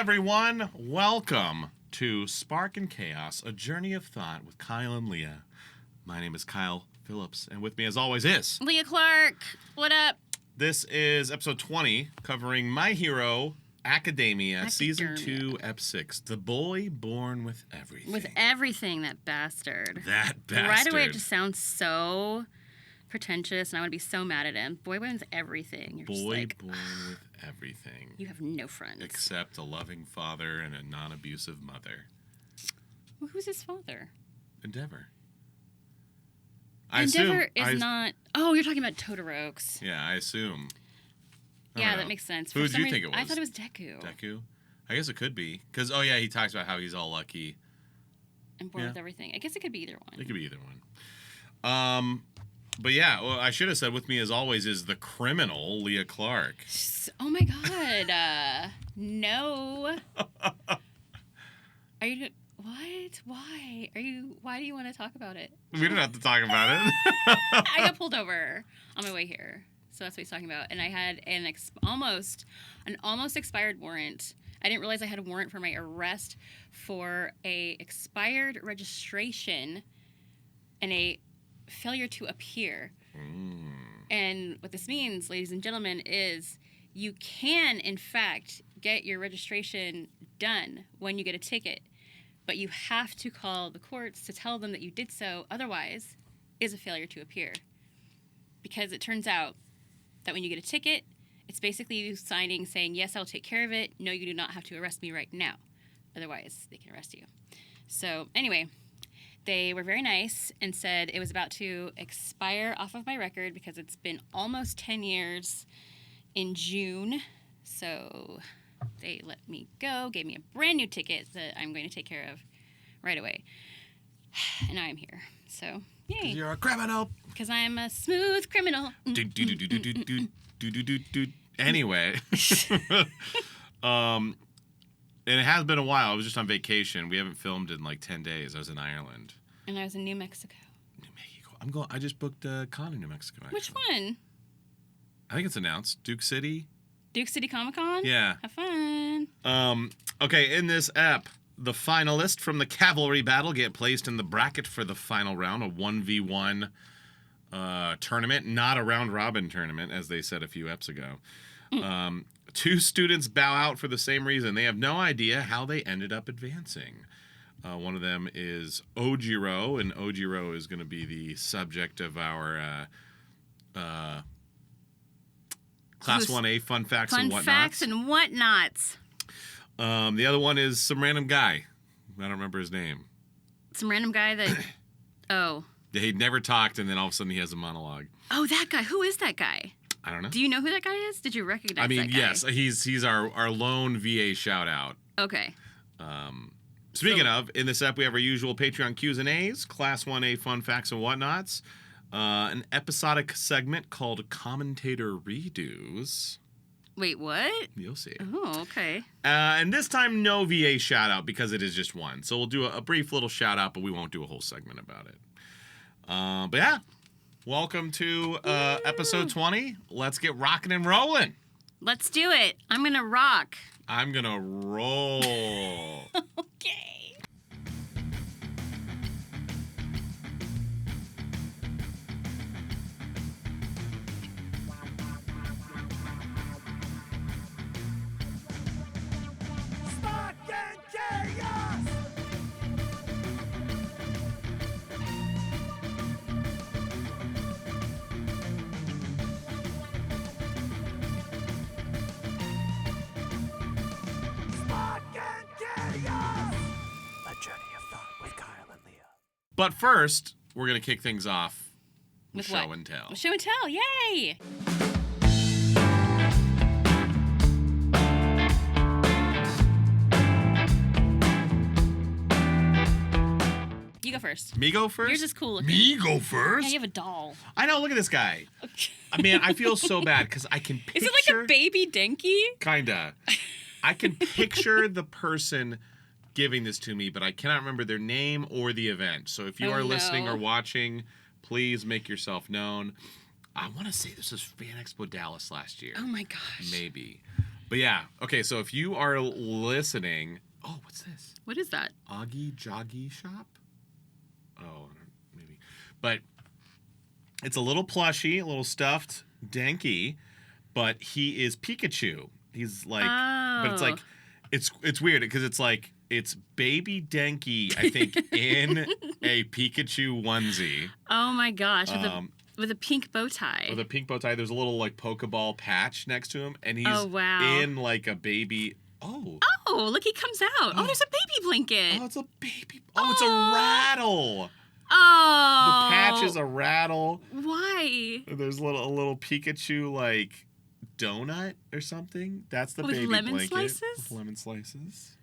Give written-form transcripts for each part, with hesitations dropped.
everyone. Welcome to Spark and Chaos, a journey of thought with Kyle and Leah. My name is Kyle Phillips, and with me, as always, is Leah Clark. What up? This is episode 20, covering My Hero Academia, Season 2, Ep 6. The boy born with everything. With everything, that bastard. That bastard. Right away, it just sounds so pretentious, and I want to be so mad at him. Boy born with everything. You're just like, born with everything. You have no friends. Except a loving father and a non-abusive mother. Well, who's his father? Endeavor. Endeavor is not... Oh, you're talking about Todorok's. Yeah, I assume. Yeah, that makes sense. Who did you think it was? I thought it was Deku. Deku? I guess it could be. Because, oh yeah, he talks about how he's all lucky. And born with everything. I guess it could be either one. It could be either one. But yeah, well, I should have said with me, as always, is the criminal, Leah Clark. Oh my god. No. Are you... What? Why? Why do you want to talk about it? We don't have to talk about it. I got pulled over on my way here. So that's what he's talking about. And I had an almost expired warrant. I didn't realize I had a warrant for my arrest for a expired registration and a failure to appear. And what this means, ladies and gentlemen, is you can, in fact, get your registration done when you get a ticket. But you have to call the courts to tell them that you did so. Otherwise, is a failure to appear. Because it turns out that when you get a ticket, it's basically you signing saying, yes, I'll take care of it. No, you do not have to arrest me right now. Otherwise, they can arrest you. So anyway, they were very nice and said it was about to expire off of my record because it's been almost 10 years in June. So they let me go, gave me a brand new ticket that I'm going to take care of right away. And now I'm here. So, yay. You're a criminal. Because I am a smooth criminal. Anyway. And it has been a while. I was just on vacation. We haven't filmed in like 10 days. I was in Ireland. And I was in New Mexico. New Mexico. I just booked a con in New Mexico, actually. Which one? I think it's announced. Duke City. Duke City Comic Con? Yeah. Have fun. Okay, in this ep, the finalists from the Cavalry battle get placed in the bracket for the final round, a 1v1 tournament, not a round-robin tournament, as they said a few eps ago. Two students bow out for the same reason. They have no idea how they ended up advancing. One of them is Ojiro, and Ojiro is going to be the subject of our Class 1A fun facts and whatnots. Fun facts and whatnots. The other one is some random guy. I don't remember his name. Some random guy that... Oh. Yeah, he'd never talked, and then all of a sudden he has a monologue. Oh, that guy. Who is that guy? I don't know. Do you know who that guy is? Did you recognize that guy? Yes. He's our lone VA shout-out. Okay. Speaking of, in this ep, we have our usual Patreon Q's and A's, Class 1A fun facts and whatnots, an episodic segment called Commentator Redos. Wait, what? You'll see. Oh, okay. And this time, no VA shout-out because it is just one. So we'll do a brief little shout-out, but we won't do a whole segment about it. But yeah, welcome to episode 20. Let's get rocking and rolling. Let's do it. I'm going to rock. I'm going to roll. Okay. But first, we're going to kick things off with what? show and tell. Show and tell, yay! You go first. Me go first? Yours is cool looking. Me go first? Yeah, you have a doll. I know, look at this guy. I mean, I feel so bad because I can picture... Is it like a baby Denki? Kinda. I can picture the person giving this to me, but I cannot remember their name or the event. So if you are listening or watching, please make yourself known. I want to say this was Fan Expo Dallas last year. Oh my gosh. Maybe. But yeah, okay, so if you are listening... Oh, what's this? What is that? Augie Joggy Shop? Oh, maybe. But it's a little plushy, a little stuffed Denki, but he is Pikachu. He's like... But it's like... It's weird because it's like... It's baby Denki, I think, in a Pikachu onesie. Oh my gosh, with a pink bow tie. With a pink bow tie, there's a little like Pokeball patch next to him, and he's in like a baby. Oh, look, he comes out. Oh, there's a baby blanket. Oh, it's a baby. Oh, it's a rattle. Oh, the patch is a rattle. Why? There's a little Pikachu like donut or something. That's the baby lemon blanket. Slices? With lemon slices.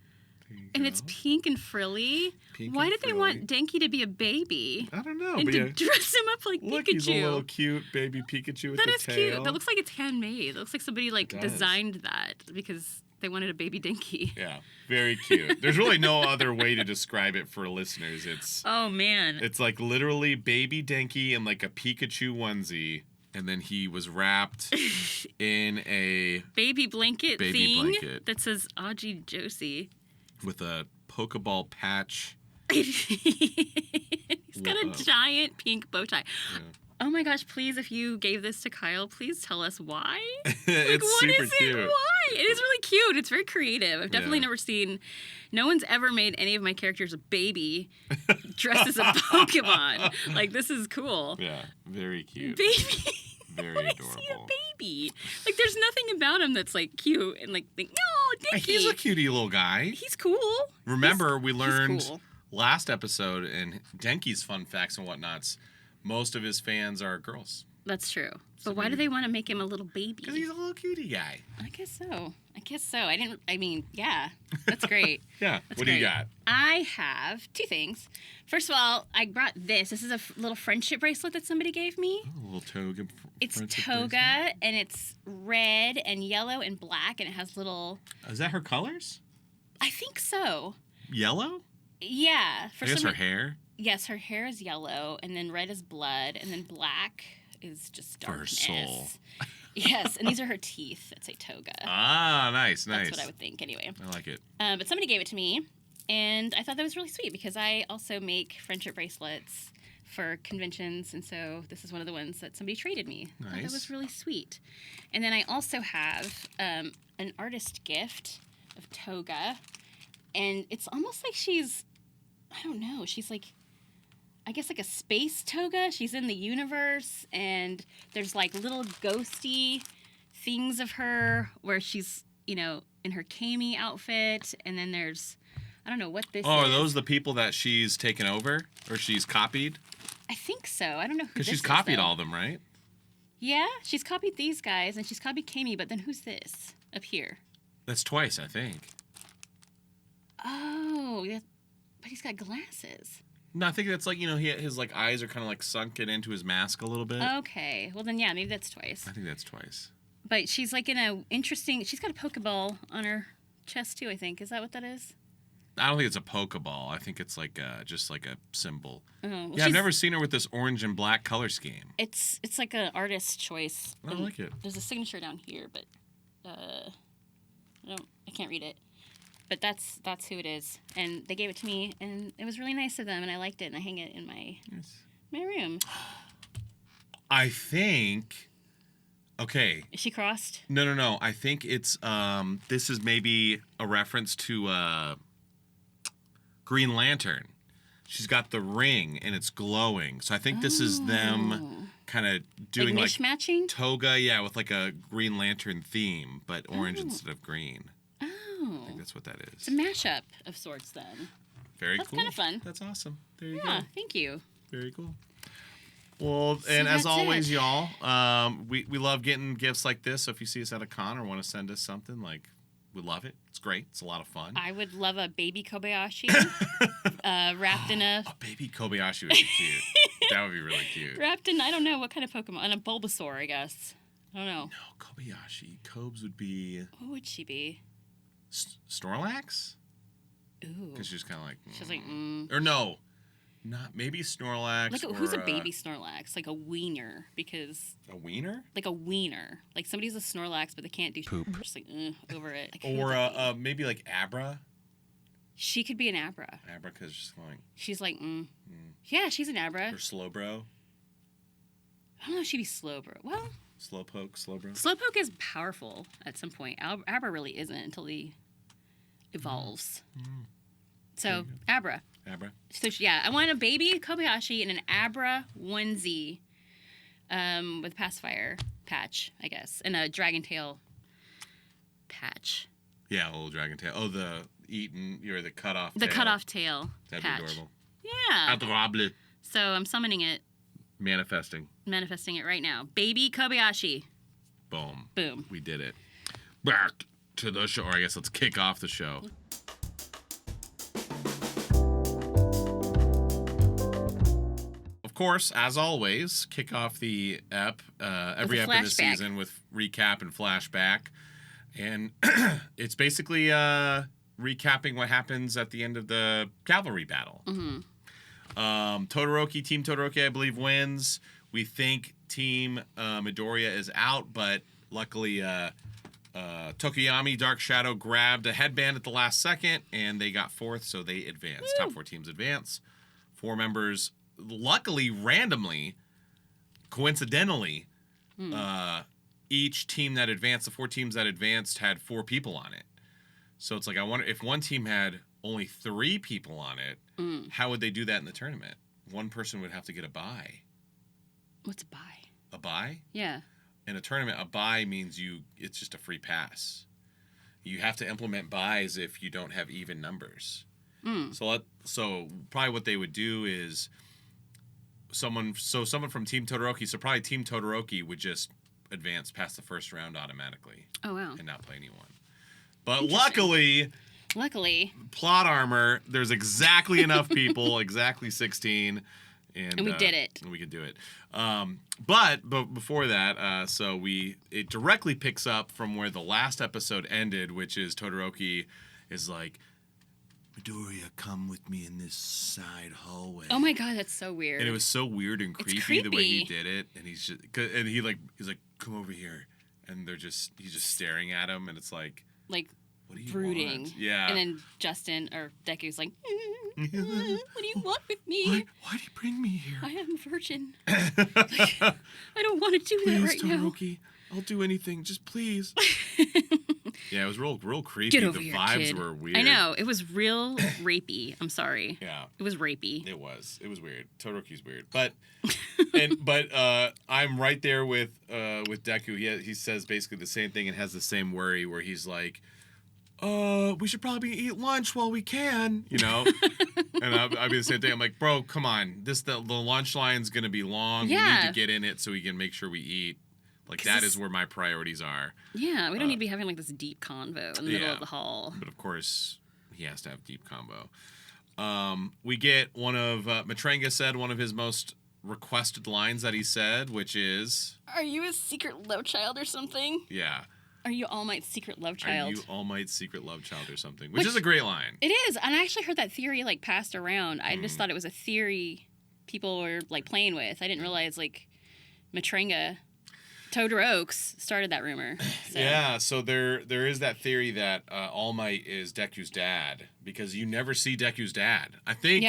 And it's pink and frilly. Why did they want Denki to be a baby? I don't know. And to dress him up like look, Pikachu. He's a little cute baby Pikachu with that the is tail. Cute. That looks like it's handmade. It looks like somebody designed that because they wanted a baby Denki. Yeah, very cute. There's really no other way to describe it for listeners. It's oh man. It's like literally baby Denki in like a Pikachu onesie. And then he was wrapped in a baby blanket that says Aji Josie. With a Pokeball patch. He's got a giant pink bow tie. Yeah. Oh my gosh, please, if you gave this to Kyle, please tell us why. It's super cute. Why? It is really cute. It's very creative. I've definitely never seen... No one's ever made any of my characters a baby dressed as a Pokemon. Like, this is cool. Yeah, very cute. Baby. Very adorable. See a baby. Like, there's nothing about him that's, like, cute and, like, no, Denki. He's a cutie little guy. He's cool. Remember, we learned last episode in Denki's fun facts and whatnots, most of his fans are girls. That's true. But why do they want to make him a little baby? Because he's a little cutie guy. I guess so. Yeah. That's great. Yeah. What do you got? I have two things. First of all, I brought this. This is a little friendship bracelet that somebody gave me. Oh, a little toga. It's toga, bracelet. And it's red and yellow and black, and it has little... Is that her colors? I think so. Yellow? Yeah. I guess her hair? Yes, her hair is yellow, and then red is blood, and then black is just darkness. For her soul. Yes, and these are her teeth. That's a toga. Ah, nice. That's what I would think, anyway. I like it. But somebody gave it to me, and I thought that was really sweet because I also make friendship bracelets for conventions, and so this is one of the ones that somebody traded me. Nice. I thought that was really sweet. And then I also have an artist gift of toga, and it's almost like she's, I don't know, she's like, I guess like a space toga. She's in the universe, and there's like little ghosty things of her where she's, in her Kami outfit, and then there's, I don't know what this is. Oh, are those the people that she's taken over or she's copied? I think so. I don't know who this is. Because she's copied all of them, right? Yeah, she's copied these guys, and she's copied Kami, but then who's this up here? That's twice, I think. Oh, yeah, but he's got glasses. No, I think that's like, his like eyes are kind of like sunken into his mask a little bit. Okay. Well, then, yeah, maybe that's twice. I think that's twice. But she's like she's got a Pokeball on her chest too, I think. Is that what that is? I don't think it's a Pokeball. I think it's like just like a symbol. Oh, well, yeah, I've never seen her with this orange and black color scheme. It's like an artist's choice. I like it. There's a signature down here, but I can't read it. But that's who it is, and they gave it to me, and it was really nice of them, and I liked it, and I hang it in my room. I think. Okay. Is she crossed? No. I think it's this is maybe a reference to Green Lantern. She's got the ring and it's glowing, so I think this is them kind of doing like mishmatching toga, with like a Green Lantern theme, but orange instead of green. I think that's what that is. It's a mashup of sorts, then. Very that's cool. That's kind of fun. That's awesome. There you go. Yeah, thank you. Very cool. Well, and as always, y'all, we love getting gifts like this. So if you see us at a con or want to send us something, we love it. It's great. It's a lot of fun. I would love a baby Kobayashi wrapped in a... A baby Kobayashi would be cute. That would be really cute. Wrapped in, I don't know, what kind of Pokemon? And a Bulbasaur, I guess. I don't know. No, Kobayashi. Cobes would be... What would she be? Snorlax? Ooh. Because she's kind of like... She's like... Or no. Not maybe Snorlax. Like or, who's a baby Snorlax? Like a wiener, because a wiener? like a wiener. Like somebody's a Snorlax, but they can't do Poop. Just like over it. Like, who Or would that be? maybe like Abra. She could be an Abra. Abra because she's going. She's like, yeah, she's an Abra. Or Slowbro. I don't know if she'd be Slowbro. Well, Slowpoke, Slowbro. Slowpoke is powerful at some point. Abra really isn't until he evolves. So, Abra. Abra. So, yeah, I want a baby Kobayashi in an Abra onesie with pacifier patch, I guess, and a dragon tail patch. Yeah, a little dragon tail. Oh, the eaten, you're the cutoff The tail. cutoff tail That'd patch. be adorable. Yeah. Adorable. So, I'm summoning it, Manifesting. manifesting it right now. Baby Kobayashi. Boom. Boom. We did it. Back to the show. Or I guess let's kick off the show. Of course, as always, kick off the ep every a ep of the flashback. season with recap and flashback. And it's basically recapping what happens at the end of the cavalry battle. Mm-hmm. Team Todoroki, I believe, wins. We think Team Midoriya is out, but luckily Tokoyami, Dark Shadow grabbed a headband at the last second, and they got fourth, so they advanced. Woo! Top 4 teams advance. 4 members, luckily, randomly, coincidentally, each team that advanced, the 4 teams that advanced, had 4 people on it. So it's like, I wonder if one team had only 3 people on it, how would they do that in the tournament? One person would have to get a bye. What's a bye? A bye? Yeah. In a tournament, a bye means it's just a free pass. You have to implement buys if you don't have even numbers. So probably what they would do is someone from Team Todoroki, so probably Team Todoroki would just advance past the first round automatically. Oh, wow. And not play anyone. But luckily, plot armor, there's exactly enough people, exactly 16. And we did it. And we could do it. But before that, it directly picks up from where the last episode ended, which is Todoroki is like, Midoriya, come with me in this side hallway. Oh my god, that's so weird. And it was so weird and creepy the way he did it. And he's like, come over here. And he's just staring at him, and it's like what do you brooding. want? Yeah. And then Justin or Deku's like, what do you want with me? Why do you bring me here? I am a virgin. I don't want to do that right Todoroki, I'll do anything. Just please. Yeah, it was real creepy. Get over the here, vibes kid. were weird. I know. It was real rapey. I'm sorry. Yeah. It was rapey. It was weird. Todoroki's weird. But I'm right there with Deku. He says basically the same thing and has the same worry where he's like, we should probably eat lunch while we can, you know? And I'll be the same thing. I'm like, bro, come on. The lunch line's going to be long. Yeah. We need to get in it so we can make sure we eat. Like, that is where my priorities are. Yeah, we don't need to be having like this deep convo in the middle of the hall. But of course, he has to have deep combo. We get one of, Matrenga said one of his most requested lines that he said, which is... Are you a secret love child or something? Yeah. Are you All Might's secret love child? Are you All Might's secret love child or something? Which is a great line. It is. And I actually heard that theory like passed around. I just thought it was a theory people were like playing with. I didn't realize like Matrenga, Todorok started that rumor. So. Yeah, so there is that theory that All Might is Deku's dad because you never see Deku's dad. I think,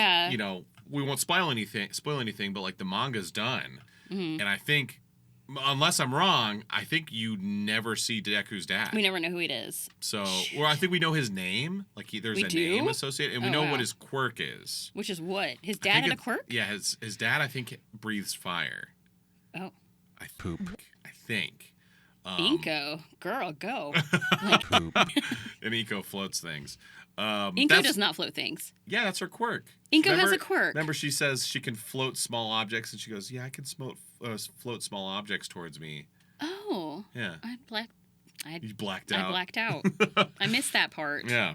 we won't spoil anything, but like the manga's done. Mm-hmm. And I think... Unless I'm wrong, I think you never see Deku's dad. We never know who it is. So, I think we know his name. Like, there's a name associated, and we know what his quirk is. Which is what? His dad had a quirk? Yeah, his dad, I think, breathes fire. Oh. Poop. I think. Inko. Girl, go. Poop. And Inko floats things. Inko does not float things. Yeah, that's her quirk. Inko has a quirk. Remember, she says she can float small objects, and she goes, "Yeah, I can float small objects towards me." Oh. Yeah. You blacked out. I blacked out. I missed that part. Yeah.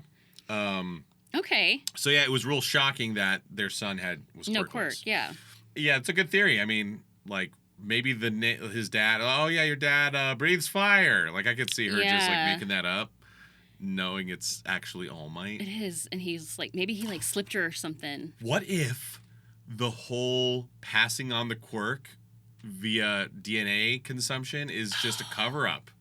Okay. So yeah, it was real shocking that their son was no quirk. Yeah. Yeah, it's a good theory. I mean, like maybe his dad. Oh yeah, your dad breathes fire. Like I could see her just like making that up. Knowing it's actually All Might. It is, and he's like, maybe he like slipped her or something. What if the whole passing on the quirk via DNA consumption is just a cover-up.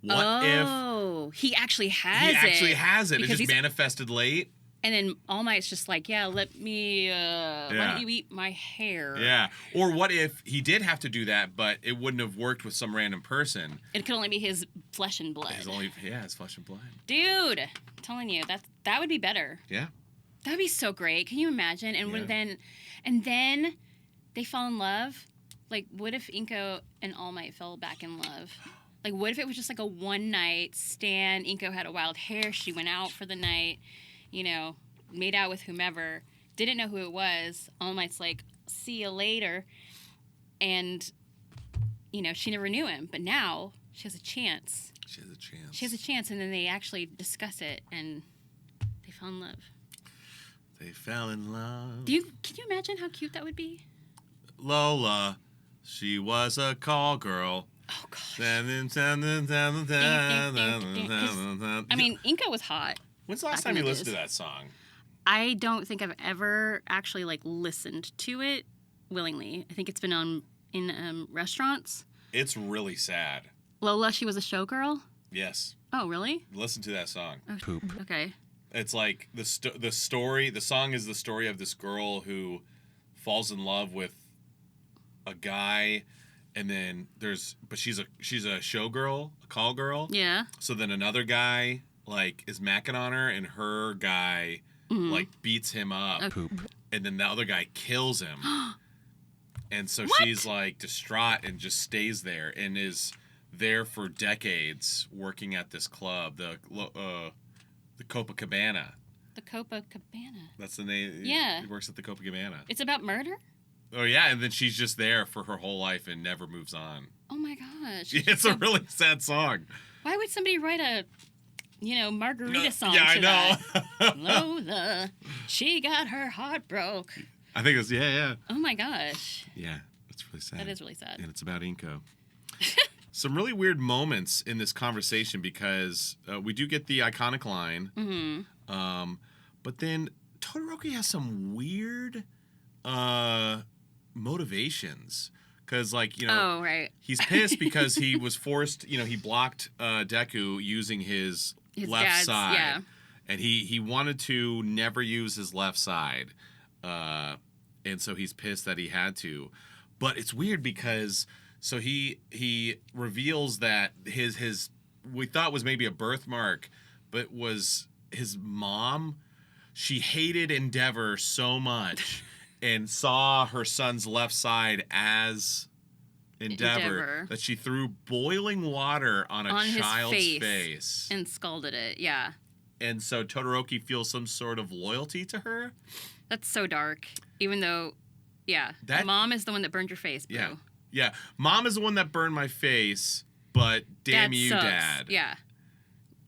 What if he actually has he it? actually has it? It Because just manifested late. And then All Might's just like, yeah, let me, why don't you eat my hair? Yeah. Or what if he did have to do that, but it wouldn't have worked with some random person? It could only be his flesh and blood. His flesh and blood. Dude, I'm telling you, that would be better. Yeah. That would be so great. Can you imagine? And then they fall in love. Like, what if Inko and All Might fell back in love? Like, what if it was just like a one night stand? Inko had a wild hair. She went out for the night, made out with whomever. Didn't know who it was. All Might's like, see you later. And, she never knew him. But now she has a chance. She has a chance. And then they actually discuss it and they fell in love. They fell in love. Can you imagine how cute that would be? Lola, she was a call girl. Oh, gosh. I mean, Inko was hot. When's the last time you listened to that song? I don't think I've ever actually, listened to it willingly. I think it's been in restaurants. It's really sad. Lola, she was a showgirl? Yes. Oh, really? Listen to that song. Oh, Poop. Okay. It's like the story. The song is the story of this girl who falls in love with a guy, and then she's a showgirl, a call girl. Yeah. So then another guy is macking on her, and her guy beats him up. Poop. And then the other guy kills him. And so she's distraught and just stays there and is there for decades working at this club, the Copacabana. The Copacabana. That's the name. Yeah. He works at the Copacabana. It's about murder? Oh, yeah. And then she's just there for her whole life and never moves on. Oh, my gosh. It's a really sad song. Why would somebody write a, margarita song Yeah, to I that? Lola, she got her heart broke. I think it's, yeah. Oh, my gosh. Yeah, it's really sad. That is really sad. And it's about Inko. Some really weird moments in this conversation because we do get the iconic line. Mm-hmm. But then Todoroki has some weird motivations. Because, oh, right. he's pissed because he was forced, he blocked Deku using his left side. Yeah. And he wanted to never use his left side. And so he's pissed that he had to. But it's weird because... So he reveals that his we thought was maybe a birthmark, but was his mom. She hated Endeavor so much and saw her son's left side as Endeavor that she threw boiling water on a child's face and scalded it. Yeah. And so Todoroki feels some sort of loyalty to her. That's so dark. Even though, yeah, mom is the one that burned your face, boo. Yeah, mom is the one that burned my face, but damn Dad you, sucks. Dad. Yeah.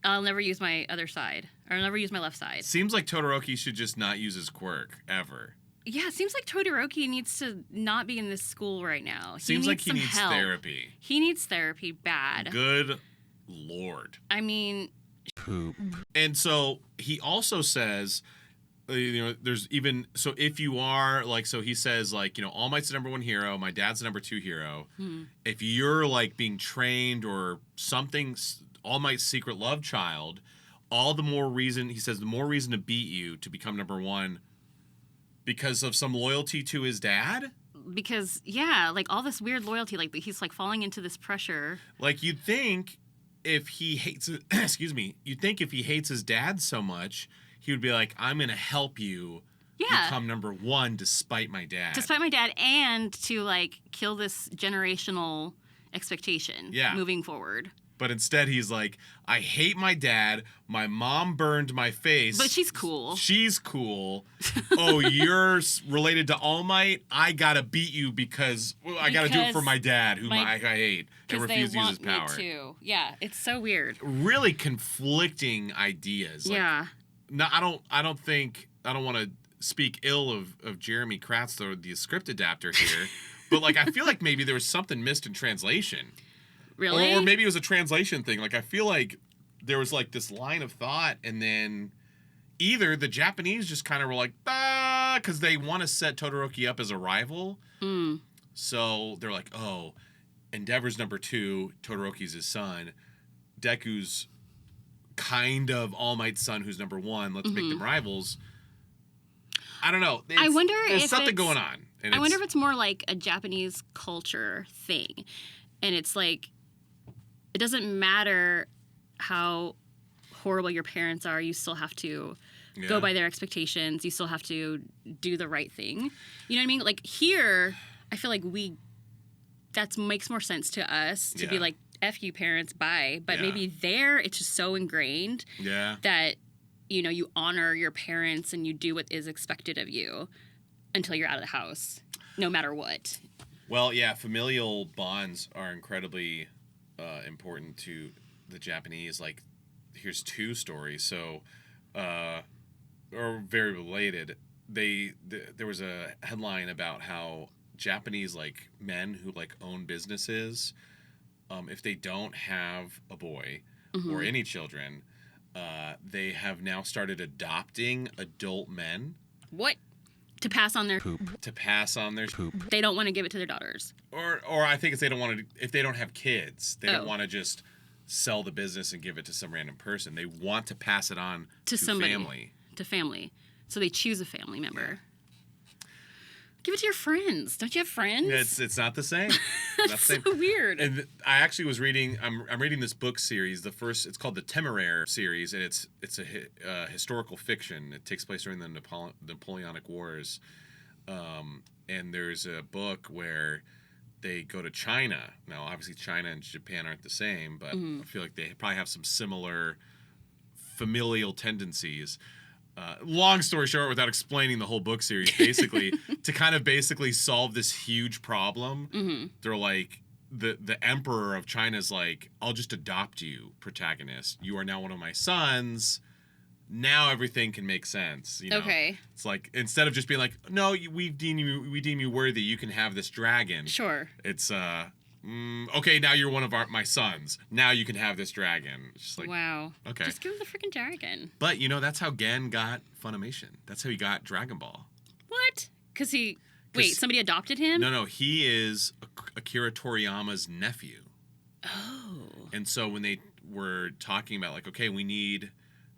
I'll never use my other side. Or I'll never use my left side. Seems like Todoroki should just not use his quirk, ever. Yeah, it seems like Todoroki needs to not be in this school right now. Seems like he needs help. therapy. He needs therapy bad. Good Lord. I mean... Poop. And so he also says... there's even so if you are so he says All Might's the number one hero, my dad's the number two hero. If you're being trained or something, All Might's secret love child, all the more reason, he says, the more reason to beat you to become number one because of some loyalty to his dad. Because all this weird loyalty, he's falling into this pressure. You'd think if he hates you'd think if he hates his dad so much, he would be like, I'm going to help you become number one despite my dad. Despite my dad, and to, kill this generational expectation moving forward. But instead, he's like, I hate my dad. My mom burned my face. But she's cool. She's cool. Oh, you're related to All Might? I got to beat you because I got to do it for my dad, whom I hate and refuse to use his power. Me too. Yeah, it's so weird. Really conflicting ideas. Yeah. No, I don't want to speak ill of Jeremy Kratz, the script adapter here, but I feel like maybe there was something missed in translation. Really? Or maybe it was a translation thing. I feel like there was this line of thought, and then either the Japanese just kind of were because they want to set Todoroki up as a rival. Mm. So they're like, oh, Endeavor's number 2, Todoroki's his son. Deku's kind of All Might's son, who's number 1. Let's make them rivals. I don't know. I wonder there's if something it's, going on. And I wonder if it's more like a Japanese culture thing. And it's like, it doesn't matter how horrible your parents are, you still have to go by their expectations. You still have to do the right thing. You know what I mean? Like here, I feel like that makes more sense to us to be like, F you parents, bye. But maybe there, it's just so ingrained that, you know, you honor your parents and you do what is expected of you until you're out of the house, no matter what. Well, yeah, familial bonds are incredibly important to the Japanese. Like, here's 2 stories. So, or very related. There was a headline about how Japanese, like, men who, like, own businesses, if they don't have a boy or any children, they have now started adopting adult men. What? To pass on their Poop. To pass on their Poop. They don't want to give it to their daughters. Or I think it's they don't want to, if they don't have kids, they don't want to just sell the business and give it to some random person. They want to pass it on to somebody, family. To family. So they choose a family member. Give it to your friends. Don't you have friends? It's not the same. That's so weird. And I actually was reading. I'm reading this book series. It's called the Temeraire series, and it's a historical fiction. It takes place during the Napoleonic Wars, and there's a book where they go to China. Now, obviously, China and Japan aren't the same, but I feel like they probably have some similar familial tendencies. Long story short, without explaining the whole book series, basically, to kind of basically solve this huge problem, they're like, the emperor of China's like, I'll just adopt you, protagonist. You are now one of my sons. Now everything can make sense. You know? Okay. It's like, instead of just being like, no, we deem you worthy, you can have this dragon. Sure. It's, okay, now you're one of my sons. Now you can have this dragon. It's just like, wow. Okay. Just give him the freaking dragon. But, you know, that's how Gen got Funimation. That's how he got Dragon Ball. What? Because wait, somebody adopted him? No, he is Akira Toriyama's nephew. Oh. And so when they were talking about, like, okay, we need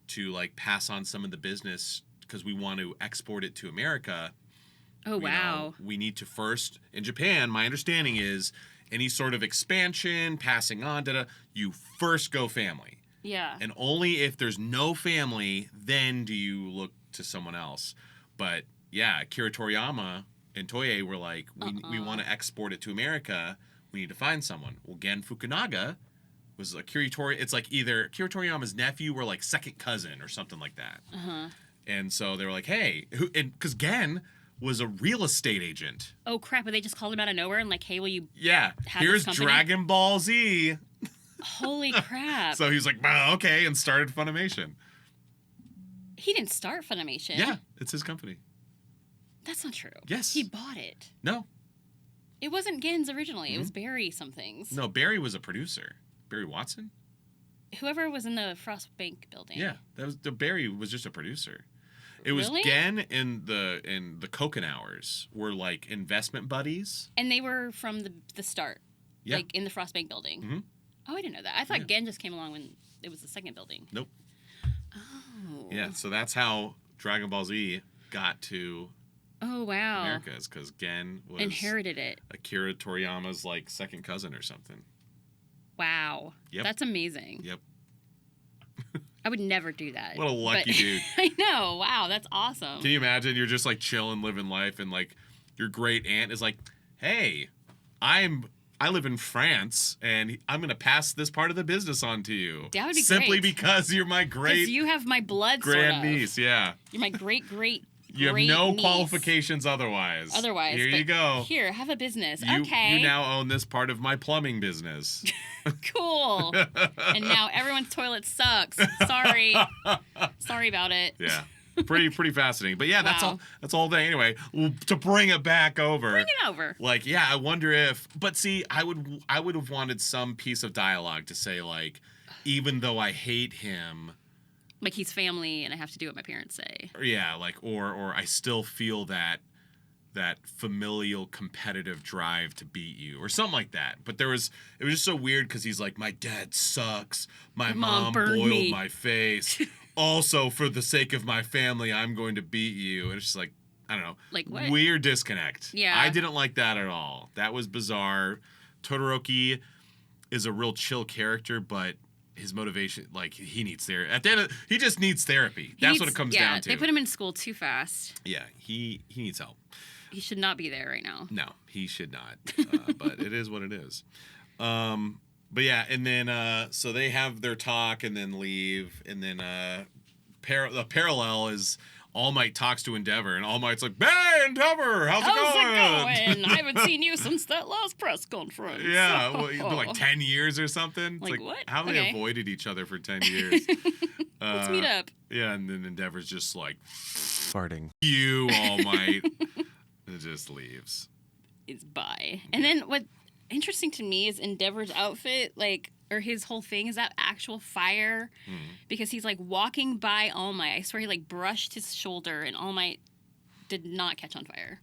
to, like, pass on some of the business because we want to export it to America. Oh, wow. We need to first, in Japan, my understanding is, any sort of expansion, passing on, you first go family. Yeah. And only if there's no family, then do you look to someone else. But yeah, Akira Toriyama and Toei were like, we want to export it to America. We need to find someone. Well, Gen Fukunaga was it's like either Akira Toriyama's nephew or like second cousin or something like that. And so they were like, hey, because Gen was a real estate agent. Oh, crap. But they just called him out of nowhere and like, hey, will you have here's this company? Dragon Ball Z. Holy crap. So he's like, okay, and started Funimation. He didn't start Funimation. Yeah, it's his company. That's not true. Yes. He bought it. No. It wasn't Gen's originally. It was Barry something's. No, Barry was a producer. Barry Watson? Whoever was in the Frostbank building. Yeah, Barry was just a producer. It was Really? Gen and the Koken Hours were like investment buddies. And they were from the start. Yeah. Like in the Frostbank building. Mhm. Oh, I didn't know that. I thought Gen just came along when it was the second building. Nope. Oh. Yeah, so that's how Dragon Ball Z got to Oh, wow. America, is because Gen was Inherited it. Akira Toriyama's like second cousin or something. Wow. Yep. That's amazing. Yep. I would never do that. What a lucky dude. I know. Wow, that's awesome. Can you imagine? You're just like chilling, living life, and like your great aunt is like, "Hey, I live in France, and I'm gonna pass this part of the business on to you. That would be simply great. because you're my Because great you have my blood, grandniece. sort of. Yeah, You're my great you have no qualifications otherwise. Otherwise, here you go. Here, have a business. You okay. now own this part of my plumbing business. Cool. And now everyone's toilet sucks. Sorry. Sorry about it. Yeah. Pretty fascinating. But yeah, Wow. that's all day. Anyway, to bring it back over. Bring it over. Like, yeah, I wonder if, but see, I would have wanted some piece of dialogue to say like, even though I hate him, Like he's family, and I have to do what my parents say. Yeah, like or I still feel that familial competitive drive to beat you or something like that. But it was just so weird because he's like, my dad sucks. My mom burned boiled me. my face. Also, for the sake of my family, I'm going to beat you. And it's just like, I don't know. Like what? Weird disconnect. Yeah. I didn't like that at all. That was bizarre. Todoroki is a real chill character, but his motivation, like he needs therapy. At the end, he just needs therapy. That's what it comes down to. They put him in school too fast. Yeah, he needs help. He should not be there right now. No, he should not. But it is what it is. But yeah, and then so they have their talk and then leave, and then the parallel is All Might talks to Endeavor, and All Might's like, "Hey, Endeavor, how's it going? I haven't seen you since that last press conference." Yeah, well, it's been like 10 years or something. It's Like, what? How they Okay. avoided each other for 10 years. Let's meet up. Yeah, and then Endeavor's just like, Farting. "You, All Might," and it just leaves. It's bye. And then what interesting to me is Endeavor's outfit, like, or his whole thing is that actual fire, because he's like walking by All Might. I swear he like brushed his shoulder, and All Might did not catch on fire.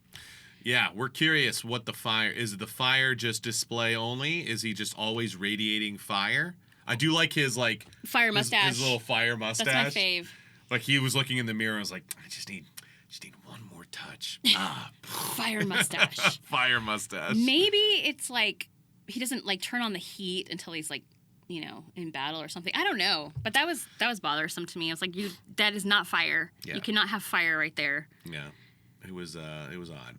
Yeah, we're curious what the fire is. The fire just display only? Is he just always radiating fire? I do like his like Fire mustache. His little fire mustache. That's my fave. Like he was looking in the mirror and was like, I just need one more touch. Fire mustache. Fire mustache. Maybe it's like he doesn't like turn on the heat until he's like, you know, in battle or something. I don't know, but that was bothersome to me. I was like, that is not fire. Yeah. You cannot have fire right there. Yeah, it was odd,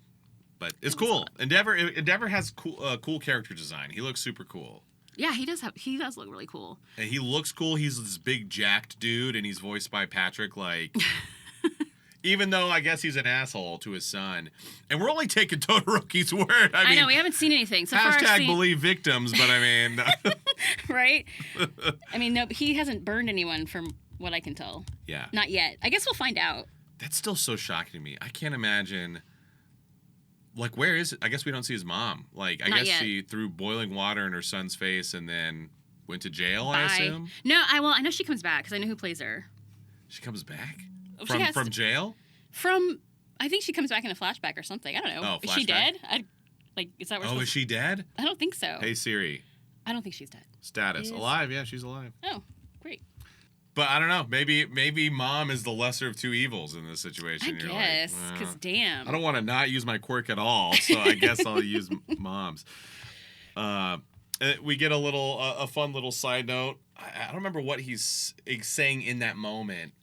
but it's cool. Endeavor has cool character design. He looks super cool. Yeah, he does look really cool. And he looks cool. He's this big jacked dude, and he's voiced by Patrick. Like, even though I guess he's an asshole to his son, and we're only taking Todoroki's word. I mean, know we haven't seen anything so far. hashtag believe victims, but I mean, right? I mean, no, he hasn't burned anyone from what I can tell. yeah, Not yet. I guess we'll find out. that's still so shocking to me. I can't imagine. Like, where is it? I guess we don't see his mom. Like, I Not guess yet. she threw boiling water in her son's face and then went to jail. I Bye. assume No, I know she comes back because I know who plays her. she comes back She has from to- jail. I think she comes back in a flashback or something. I don't know. Oh, Is she flashback? dead? Is that what? Oh, is she dead? I don't think so. Hey Siri, I don't think she's dead. status Is- alive? Yeah, she's alive. Oh, great. But I don't know. Maybe mom is the lesser of two evils in this I situation. You're guess, like, because damn. I don't want to not use my quirk at all, so I guess I'll use mom's. We get a fun little side note. I don't remember what he's saying in that moment.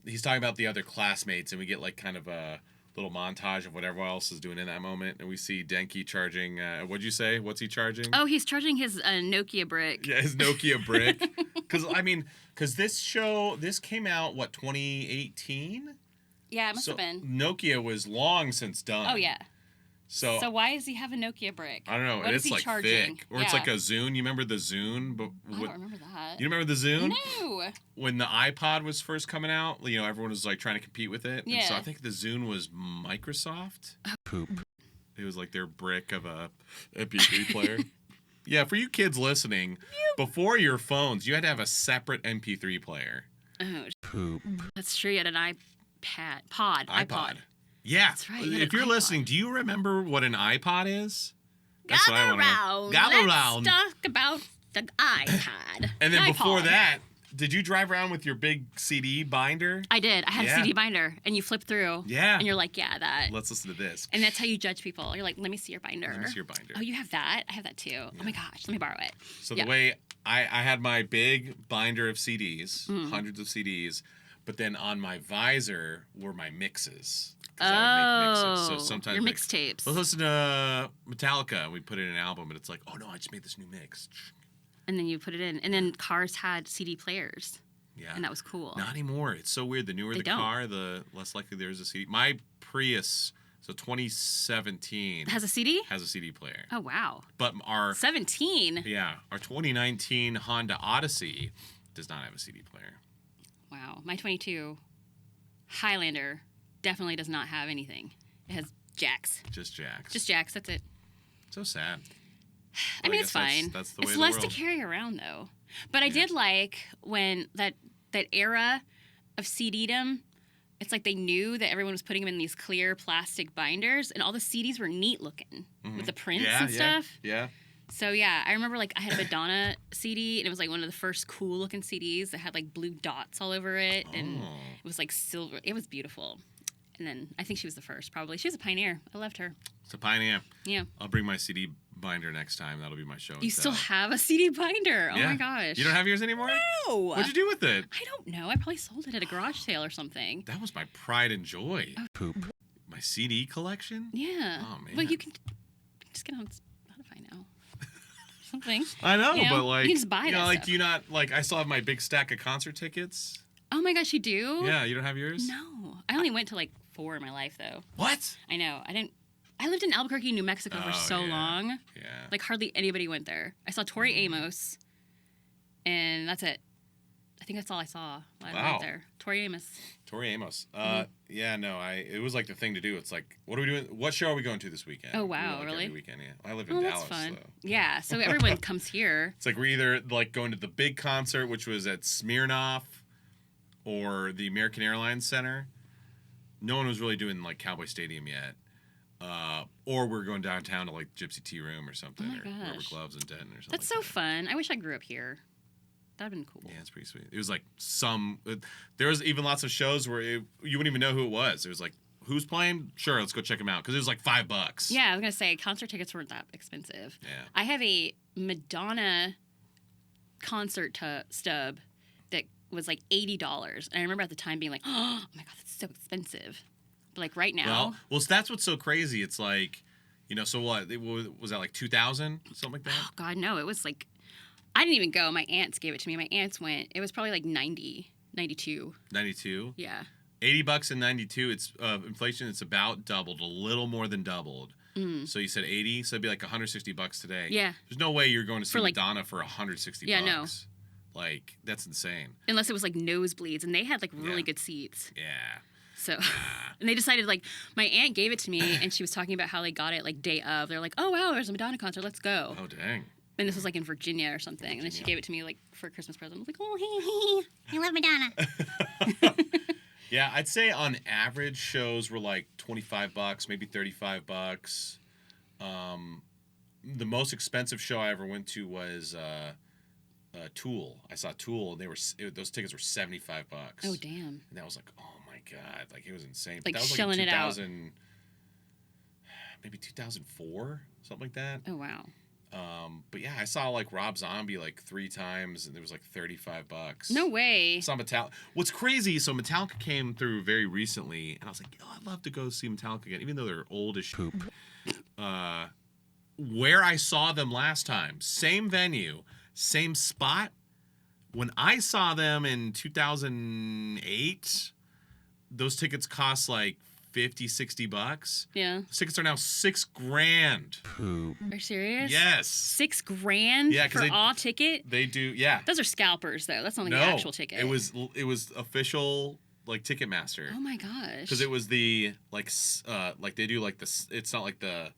He's talking about the other classmates, and we get like kind of a little montage of what everyone else is doing in that moment, and we see Denki charging. What'd you say? What's he charging? Oh, he's charging his Nokia brick. Yeah, his Nokia brick. Because this came out, what, 2018? Yeah, it must have been. Nokia was long since done. Oh, yeah. So why does he have a Nokia brick? I don't know. What And is it's he like charging? thick. Or it's like a Zune. You remember the Zune? But I don't remember that. you remember the Zune? No. When the iPod was first coming out, everyone was like trying to compete with it. And so Yeah. I think the Zune was Microsoft. Poop. It was like their brick of a MP3 player. Yeah, for you kids listening, before your phones, you had to have a separate MP3 player. Oh, Poop. that's true. You had an iPod. Yeah. That's right, you had If an you're iPod. listening, do you remember what an iPod is? That's what I Gather wanna know. round. Gather Let's round. talk about the iPod. And then The before iPod. that, did you drive around with your big CD binder? I did. I had Yeah. a CD binder, and you flip through. Yeah. And you're like, yeah, that. Let's listen to this. And that's how you judge people. You're like, let me see your binder. Let me see your binder. Oh, you have that? I have that too. Oh my gosh, let me borrow it. So Yeah. the way I had my big binder of CDs, Mm-hmm. hundreds of CDs, but then on my visor were my mixes. 'Cause I would make mixes. So sometimes your like, mixtapes. let's listen to Metallica. We put in an album, but it's like, oh no, I just made this new mix. And then you put it in. And then cars had CD players. Yeah. And that was cool. Not anymore. It's so weird. The newer They the don't. car, the less likely there's a CD. My Prius, so 2017, It has a CD? has a CD player. Oh, wow. But our 17? our 2019 Honda Odyssey does not have a CD player. Wow. My 22 Highlander definitely does not have anything. It has jacks. Just jacks. Just jacks. That's it. So sad. I mean, guess it's fine. That's the way it's of the less world. to carry around, though. But I did like when that era of CD'd them. It's like they knew that everyone was putting them in these clear plastic binders, and all the CDs were neat looking with the prints and stuff. Yeah. So yeah, I remember like I had a Madonna CD, and it was like one of the first cool looking CDs that had like blue dots all over it, and it was like silver. It was beautiful. And then I think she was the first, probably. She was a pioneer. I loved her. It's a pioneer. Yeah. I'll bring my CD binder next time. That'll be my show. You still have a CD binder? Oh yeah. my gosh. You don't have yours anymore? No. What'd you do with it? I don't know. I probably sold it at a garage sale or something. That was my pride and joy. Poop. My CD collection? Yeah. Oh, man. Well, you can just get on Spotify now. Something. I know, You know, but like, you can just buy that like, stuff. do you not, like, I still have my big stack of concert tickets. Oh my gosh, you do? Yeah, you don't have yours? No. I only went to like 4 in my life, though. What? I know. I lived in Albuquerque, New Mexico for so long. Yeah. Like, hardly anybody went there. I saw Tori Amos, and that's it. I think that's all I saw when I went there. Tori Amos. Tori Amos. Yeah, no, it was like the thing to do. It's like, what are we doing? What show are we going to this weekend? Oh, We wow, go, like, really? Every weekend, yeah. I live in Oh, Dallas, that's fun. so. Yeah, so everyone comes here. It's like we're either like going to the big concert, which was at Smirnoff, or the American Airlines Center. No one was really doing like Cowboy Stadium yet. Or we're going downtown to like Gypsy Tea Room or something, Oh my or Rubber gosh. Gloves in Denton or something. That's like so that. fun. I wish I grew up here. That'd been cool. Yeah, it's pretty sweet. It was like there was even lots of shows where you wouldn't even know who it was. It was like, who's playing? Sure, let's go check them out, because it was like $5. Yeah, I was gonna say concert tickets weren't that expensive. Yeah. I have a Madonna concert stub that was like $80, and I remember at the time being like, "Oh my god, that's so expensive." But like right now, Well, that's what's so crazy. It's like, so what? Was that like 2000, something like that? oh god, no, it was like I didn't even go. My aunts gave it to me. My aunts went. It was probably like 90, 92. 92. Yeah. $80 in 92. It's inflation. It's about doubled, a little more than doubled. So you said 80, so it'd be like $160 today. Yeah. There's no way you're going to see For, like- Madonna for $160. Yeah, no. Like, that's insane. Unless it was like nosebleeds, and they had like really Yeah. good seats. Yeah. So, and they decided, like, my aunt gave it to me, and she was talking about how they got it, like, day of. They're like, oh, wow, there's a Madonna concert. Let's go. Oh, dang. And this was, like, in Virginia or something. And then she gave it to me, like, for a Christmas present. I was like, oh, hey, I love Madonna. Yeah, I'd say on average shows were like $25, maybe $35. The most expensive show I ever went to was Tool. I saw Tool, and those tickets were $75. Oh, damn. And that was like, oh my god, like it was insane. Like, But that was shelling like it out. 2000, maybe 2004, something like that. Oh, wow. But yeah, I saw like Rob Zombie like 3 times, and it was like $35. No way. I saw Metallica. What's crazy? So Metallica came through very recently, and I was like, oh, I'd love to go see Metallica again, even though they're old as shit. Poop. Where I saw them last time, same venue, same spot. When I saw them in 2008, those tickets cost like $50-$60. Yeah. Those tickets are now $6,000. Poop. Are you serious? Yes. $6,000 Yeah, 'cause for they- all ticket? They do, yeah. Those are scalpers, though. That's not like No, the actual ticket. it was official like Ticketmaster. Oh, my gosh. Because it was the like they do like this. It's not like the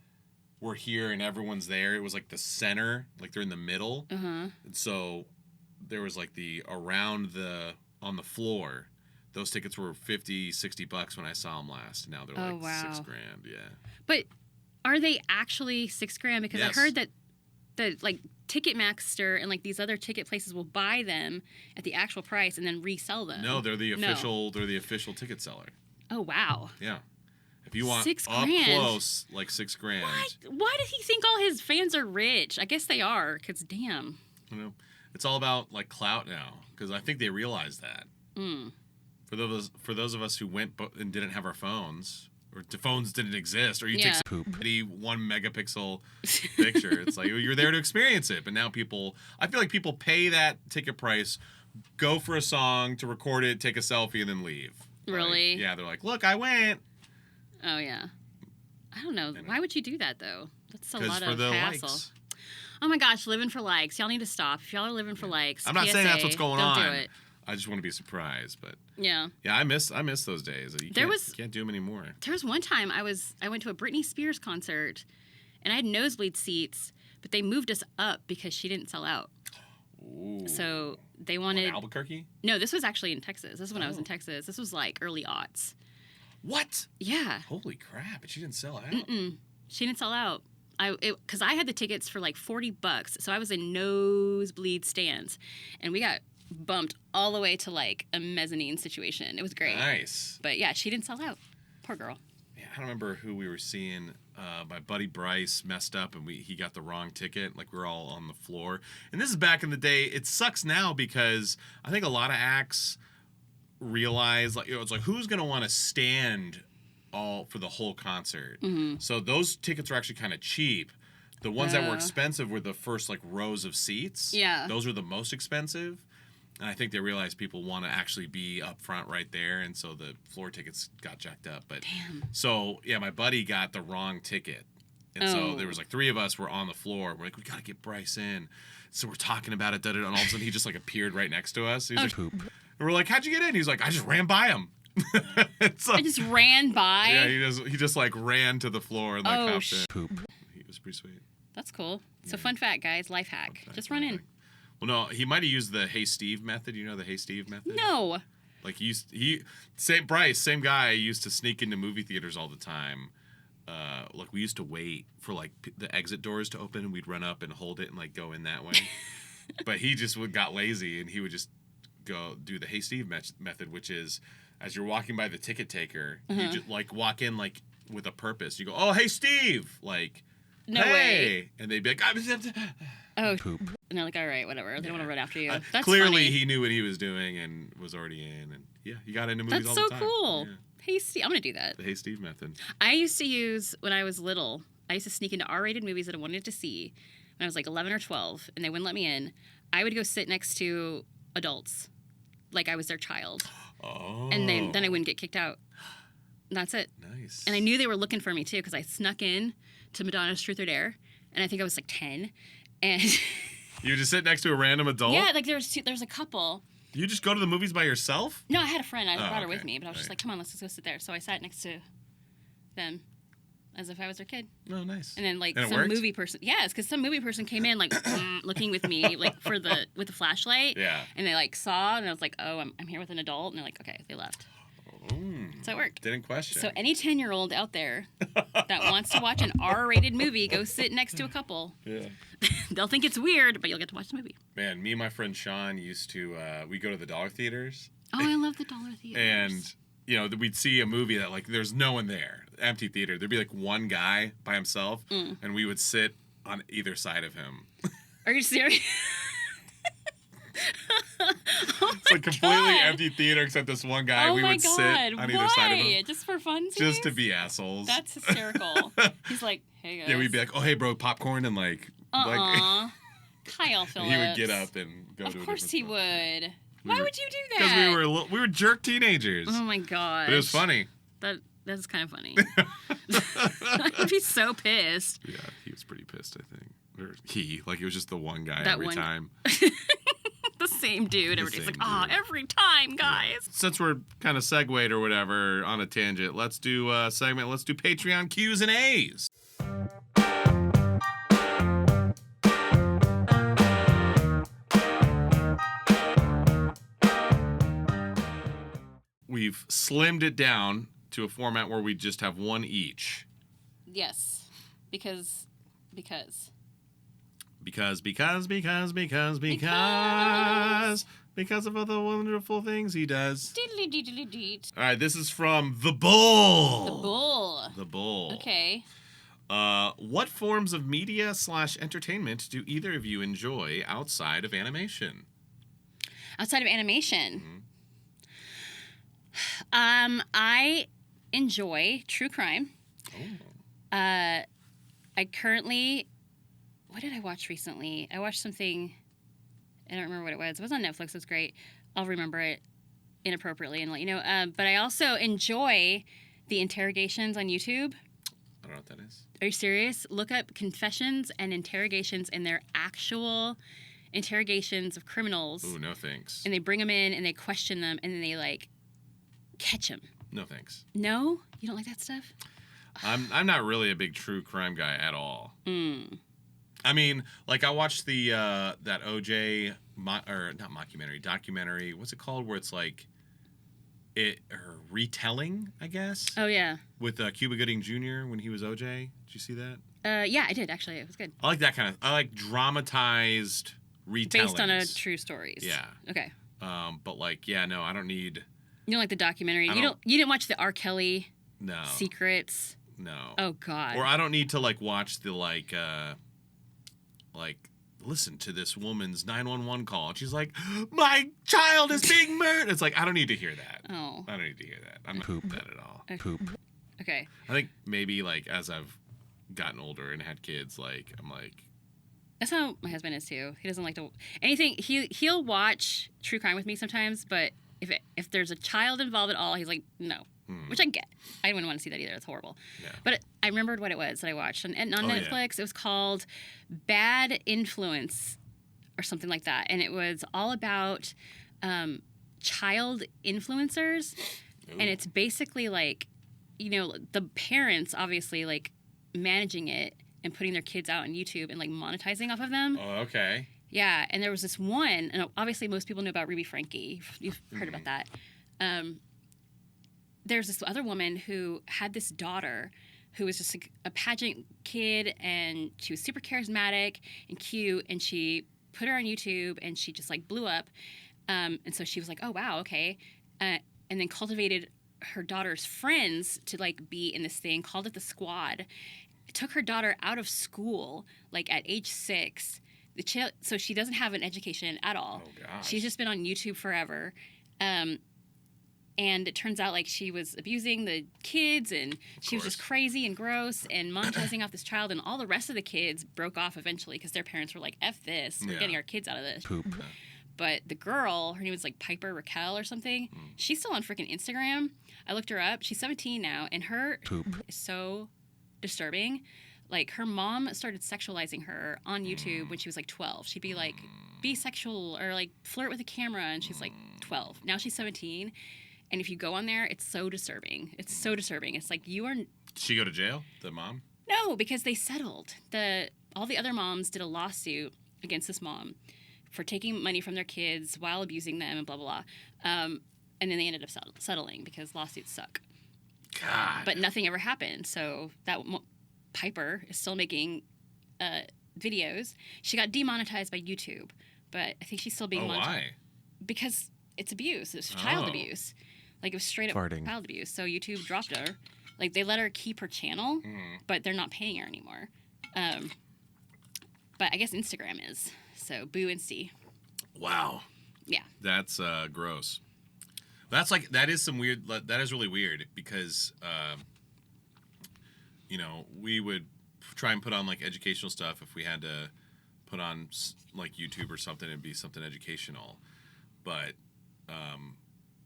we're here and everyone's there. It was like the center, like they're in the middle. Uh-huh. And so there was like the around the on the floor. Those tickets were $50-$60 when I saw them last. Now they're Oh, like wow. $6,000. Yeah. But are they actually $6,000? Because Yes. I heard that the like Ticketmaster and like these other ticket places will buy them at the actual price and then resell them. No, they're the No. official. They're the official ticket seller. Oh, wow. Yeah. If you want $6,000. up close, like $6,000. What? Why does he think all his fans are rich? I guess they are, because damn. You know, it's all about like clout now, because I think they realize that. Mm. For those of us who went and didn't have our phones, or the phones didn't exist, or you Yeah. take Poop. a 1 megapixel picture, it's like you're there to experience it. But now I feel like people pay that ticket price, go for a song to record it, take a selfie, and then leave. Really? Like, yeah, they're like, look, I went. Oh, yeah. I don't know. Why would you do that, though? That's a Because lot for of the hassle. likes. Oh, my gosh, living for likes. Y'all need to stop. If y'all are living for likes, I'm not saying that's PSA, what's going don't on. do it. I just want to be surprised, but Yeah. yeah, I miss those days. You can't do them anymore. There was one time I went to a Britney Spears concert, and I had nosebleed seats, but they moved us up because she didn't sell out. Ooh. So they wanted... Albuquerque? No, this was actually in Texas. This is when I was in Texas. This was like early aughts. What? Yeah. Holy crap! But she didn't sell out. Mm-mm. She didn't sell out. Because I had the tickets for like $40, so I was in nosebleed stands, and we got bumped all the way to like a mezzanine situation. It was great. Nice. But yeah, she didn't sell out. Poor girl. Yeah, I don't remember who we were seeing. My buddy Bryce messed up, and he got the wrong ticket. Like, we were all on the floor. And this is back in the day. It sucks now because I think a lot of acts realize, like, it's like, who's gonna want to stand all for the whole concert? Mm-hmm. So those tickets were actually kind of cheap. The ones that were expensive were the first like rows of seats. Yeah. Those were the most expensive. And I think they realized people want to actually be up front right there, and so the floor tickets got jacked up. But Damn. So yeah, my buddy got the wrong ticket, and so there was like 3 of us were on the floor. We're like, we gotta get Bryce in. So we're talking about it, and all of a sudden he just like appeared right next to us. He's like, Poop. and we're like, how'd you get in? He's like, I just ran by him. So, I just ran by. yeah, he just like ran to the floor and like hopped in. Poop. He was pretty sweet. That's cool. So fun fact, guys, life hack. Just run in. Well, no, he might have used the Hey Steve method. You know the Hey Steve method? No. Like Bryce, same guy, used to sneak into movie theaters all the time. Like we used to wait for like the exit doors to open, and we'd run up and hold it and like go in that way. But he just got lazy, and he would just go do the Hey Steve method, which is as you're walking by the ticket taker, you just like walk in like with a purpose. You go, oh, hey Steve, like, No hey, way. and they'd be like, Oh. Poop. And they're like, all right, whatever. They don't want to run after you. That's clearly funny. he knew what he was doing and was already in, and yeah, he got into movies That's all so the time. cool. Yeah. Hey, Steve, I'm going to do that. The Hey Steve method. I used to use, when I was little, I used to sneak into R-rated movies that I wanted to see when I was like 11 or 12, and they wouldn't let me in. I would go sit next to adults, like I was their child. Oh. And then I wouldn't get kicked out. And that's it. Nice. And I knew they were looking for me, too, because I snuck in to Madonna's Truth or Dare, and I think I was like 10. And You just sit next to a random adult? yeah, like there's a couple. You just go to the movies by yourself? No, I had a friend. I brought her okay. with me, but I was just like, come on, let's just go sit there. So I sat next to them as if I was their kid. Oh, nice. And then like And it some worked? movie person, yes, because some movie person came in like looking with me like with the flashlight. Yeah. And they like saw, and I was like, oh, I'm here with an adult, and they're like, okay, they left. So it worked. Didn't question. So any 10-year-old out there that wants to watch an R-rated movie, go sit next to a couple. Yeah. They'll think it's weird, but you'll get to watch the movie. Man, me and my friend Sean used to, we go to the dollar theaters. Oh, I love the dollar theaters. And, you know, we'd see a movie that, like, there's no one there. Empty theater. There'd be, like, one guy by himself, and we would sit on either side of him. Are you serious? It's like completely empty theater except this one guy. Oh we my would God. sit on either side of Why? him. Just for fun? Just to be assholes. That's hysterical. He's like, hey guys. Yeah, we'd be like, oh, hey, bro, popcorn, and like... Kyle Phillips. He would get up and go to a Of different course he spot. would. Why would you do that? Because we were jerk teenagers. Oh my god. But it was funny. That's kind of funny. I'd be so pissed. Yeah, he was pretty pissed, I think. Or it was just the one guy That every one- time. The same dude. The Everybody's same like, dude. every time, guys. Since we're kind of segued or whatever on a tangent, let's do a segment. Let's do Patreon Q's and A's. We've slimmed it down to a format where we just have one each. Yes. Because. Because of all the wonderful things he does. Diddly diddly deet. All right, this is from The Bull. The bull. The Bull. Okay. What forms of media / entertainment do either of you enjoy outside of animation? Outside of animation. Mm-hmm. I enjoy true crime. Oh. I currently, what did I watch recently? I watched something, I don't remember what it was. It was on Netflix. It was great. I'll remember it inappropriately and let you know. But I also enjoy the interrogations on YouTube. I don't know what that is. Are you serious? Look up confessions and interrogations, and they're actual interrogations of criminals. Ooh, no thanks. And they bring them in and they question them, and then they like catch them. No thanks. No? You don't like that stuff? I'm not really a big true crime guy at all. I mean, like I watched the that OJ or not mockumentary, documentary. What's it called? Where it's like retelling, I guess. Oh yeah. With Cuba Gooding Jr. when he was OJ. Did you see that? Yeah, I did actually. It was good. I like that kind of. I like dramatized retellings Based on a true stories. Yeah. Okay. But like, yeah, no, I don't need. You don't like the documentary. You didn't watch the R. Kelly. No. Secrets. No. Oh God. Or I don't need to like watch the like listen to this woman's 911 call and she's like, my child is being murdered. It's like I don't need to hear that. Oh. I don't need to hear that. I'm not Poop. that at all. Poop. Okay. I think maybe like as I've gotten older and had kids, like I'm like. That's how my husband is too. He doesn't like to anything. He'll watch true crime with me sometimes, but if there's a child involved at all, he's like no. Which I get. I wouldn't want to see that either. It's horrible. Yeah. But I remembered what it was that I watched on Netflix. Yeah. It was called Bad Influence or something like that. And it was all about child influencers. Ooh. And it's basically like, the parents obviously like managing it and putting their kids out on YouTube and like monetizing off of them. Oh, okay. Yeah. And there was this one, and obviously most people know about Ruby Frankie. You've heard about that. There's this other woman who had this daughter who was just like a pageant kid, and she was super charismatic and cute, and she put her on YouTube, and she just like blew up. And so she was like, oh, wow, okay. And then cultivated her daughter's friends to like be in this thing, called it the Squad. It took her daughter out of school like at age 6. So she doesn't have an education at all. Oh, gosh. She's just been on YouTube forever. And it turns out like she was abusing the kids, and she was just crazy and gross and monetizing off this child, and all the rest of the kids broke off eventually because their parents were like, F this, we're getting our kids out of this. Poop. But the girl, her name was like Piper Raquel or something, she's still on freaking Instagram. I looked her up. She's 17 now, and her Poop. is so disturbing. Like, her mom started sexualizing her on YouTube when she was like 12. She'd be like, be sexual or like flirt with a camera, and she's like 12. Now she's 17. And if you go on there, it's so disturbing. It's so disturbing. It's like you are. Did she go to jail, the mom? No, because they settled. All the other moms did a lawsuit against this mom for taking money from their kids while abusing them and blah, blah, blah. And then they ended up settling because lawsuits suck. God. But nothing ever happened. So Piper is still making videos. She got demonetized by YouTube, but I think she's still being monetized. Why? Because it's abuse. It's child abuse. Like, it was straight up child abuse. So YouTube dropped her. Like, they let her keep her channel, but they're not paying her anymore. But I guess Instagram is. So, boo Insty. Wow. Yeah. That's gross. That is really weird because, we would try and put on, like, educational stuff if we had to put on, like, YouTube or something and be something educational. But,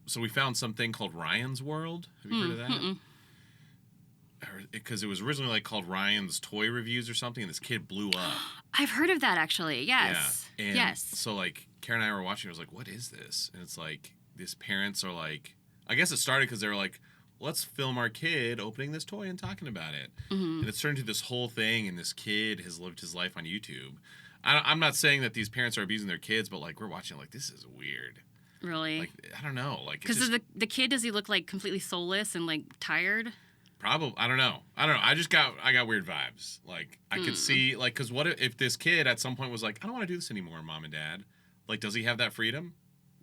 so we found something called Ryan's World. Have you heard of that? Mm-mm. Because it was originally like called Ryan's Toy Reviews or something, and this kid blew up. I've heard of that, actually. Yes. Yeah. And yes. So like Karen and I were watching. I was like, "What is this?" And it's like these parents are like, I guess it started because they were like, "Let's film our kid opening this toy and talking about it." Mm-hmm. And it's turned into this whole thing. And this kid has lived his life on YouTube. I'm not saying that these parents are abusing their kids, but like we're watching, like this is weird. Really? Like I don't know. Like because the kid, does he look like completely soulless and like tired? Probably. I don't know. I got weird vibes. Like I could see like because what if this kid at some point was like, I don't want to do this anymore, Mom and Dad. Like, does he have that freedom?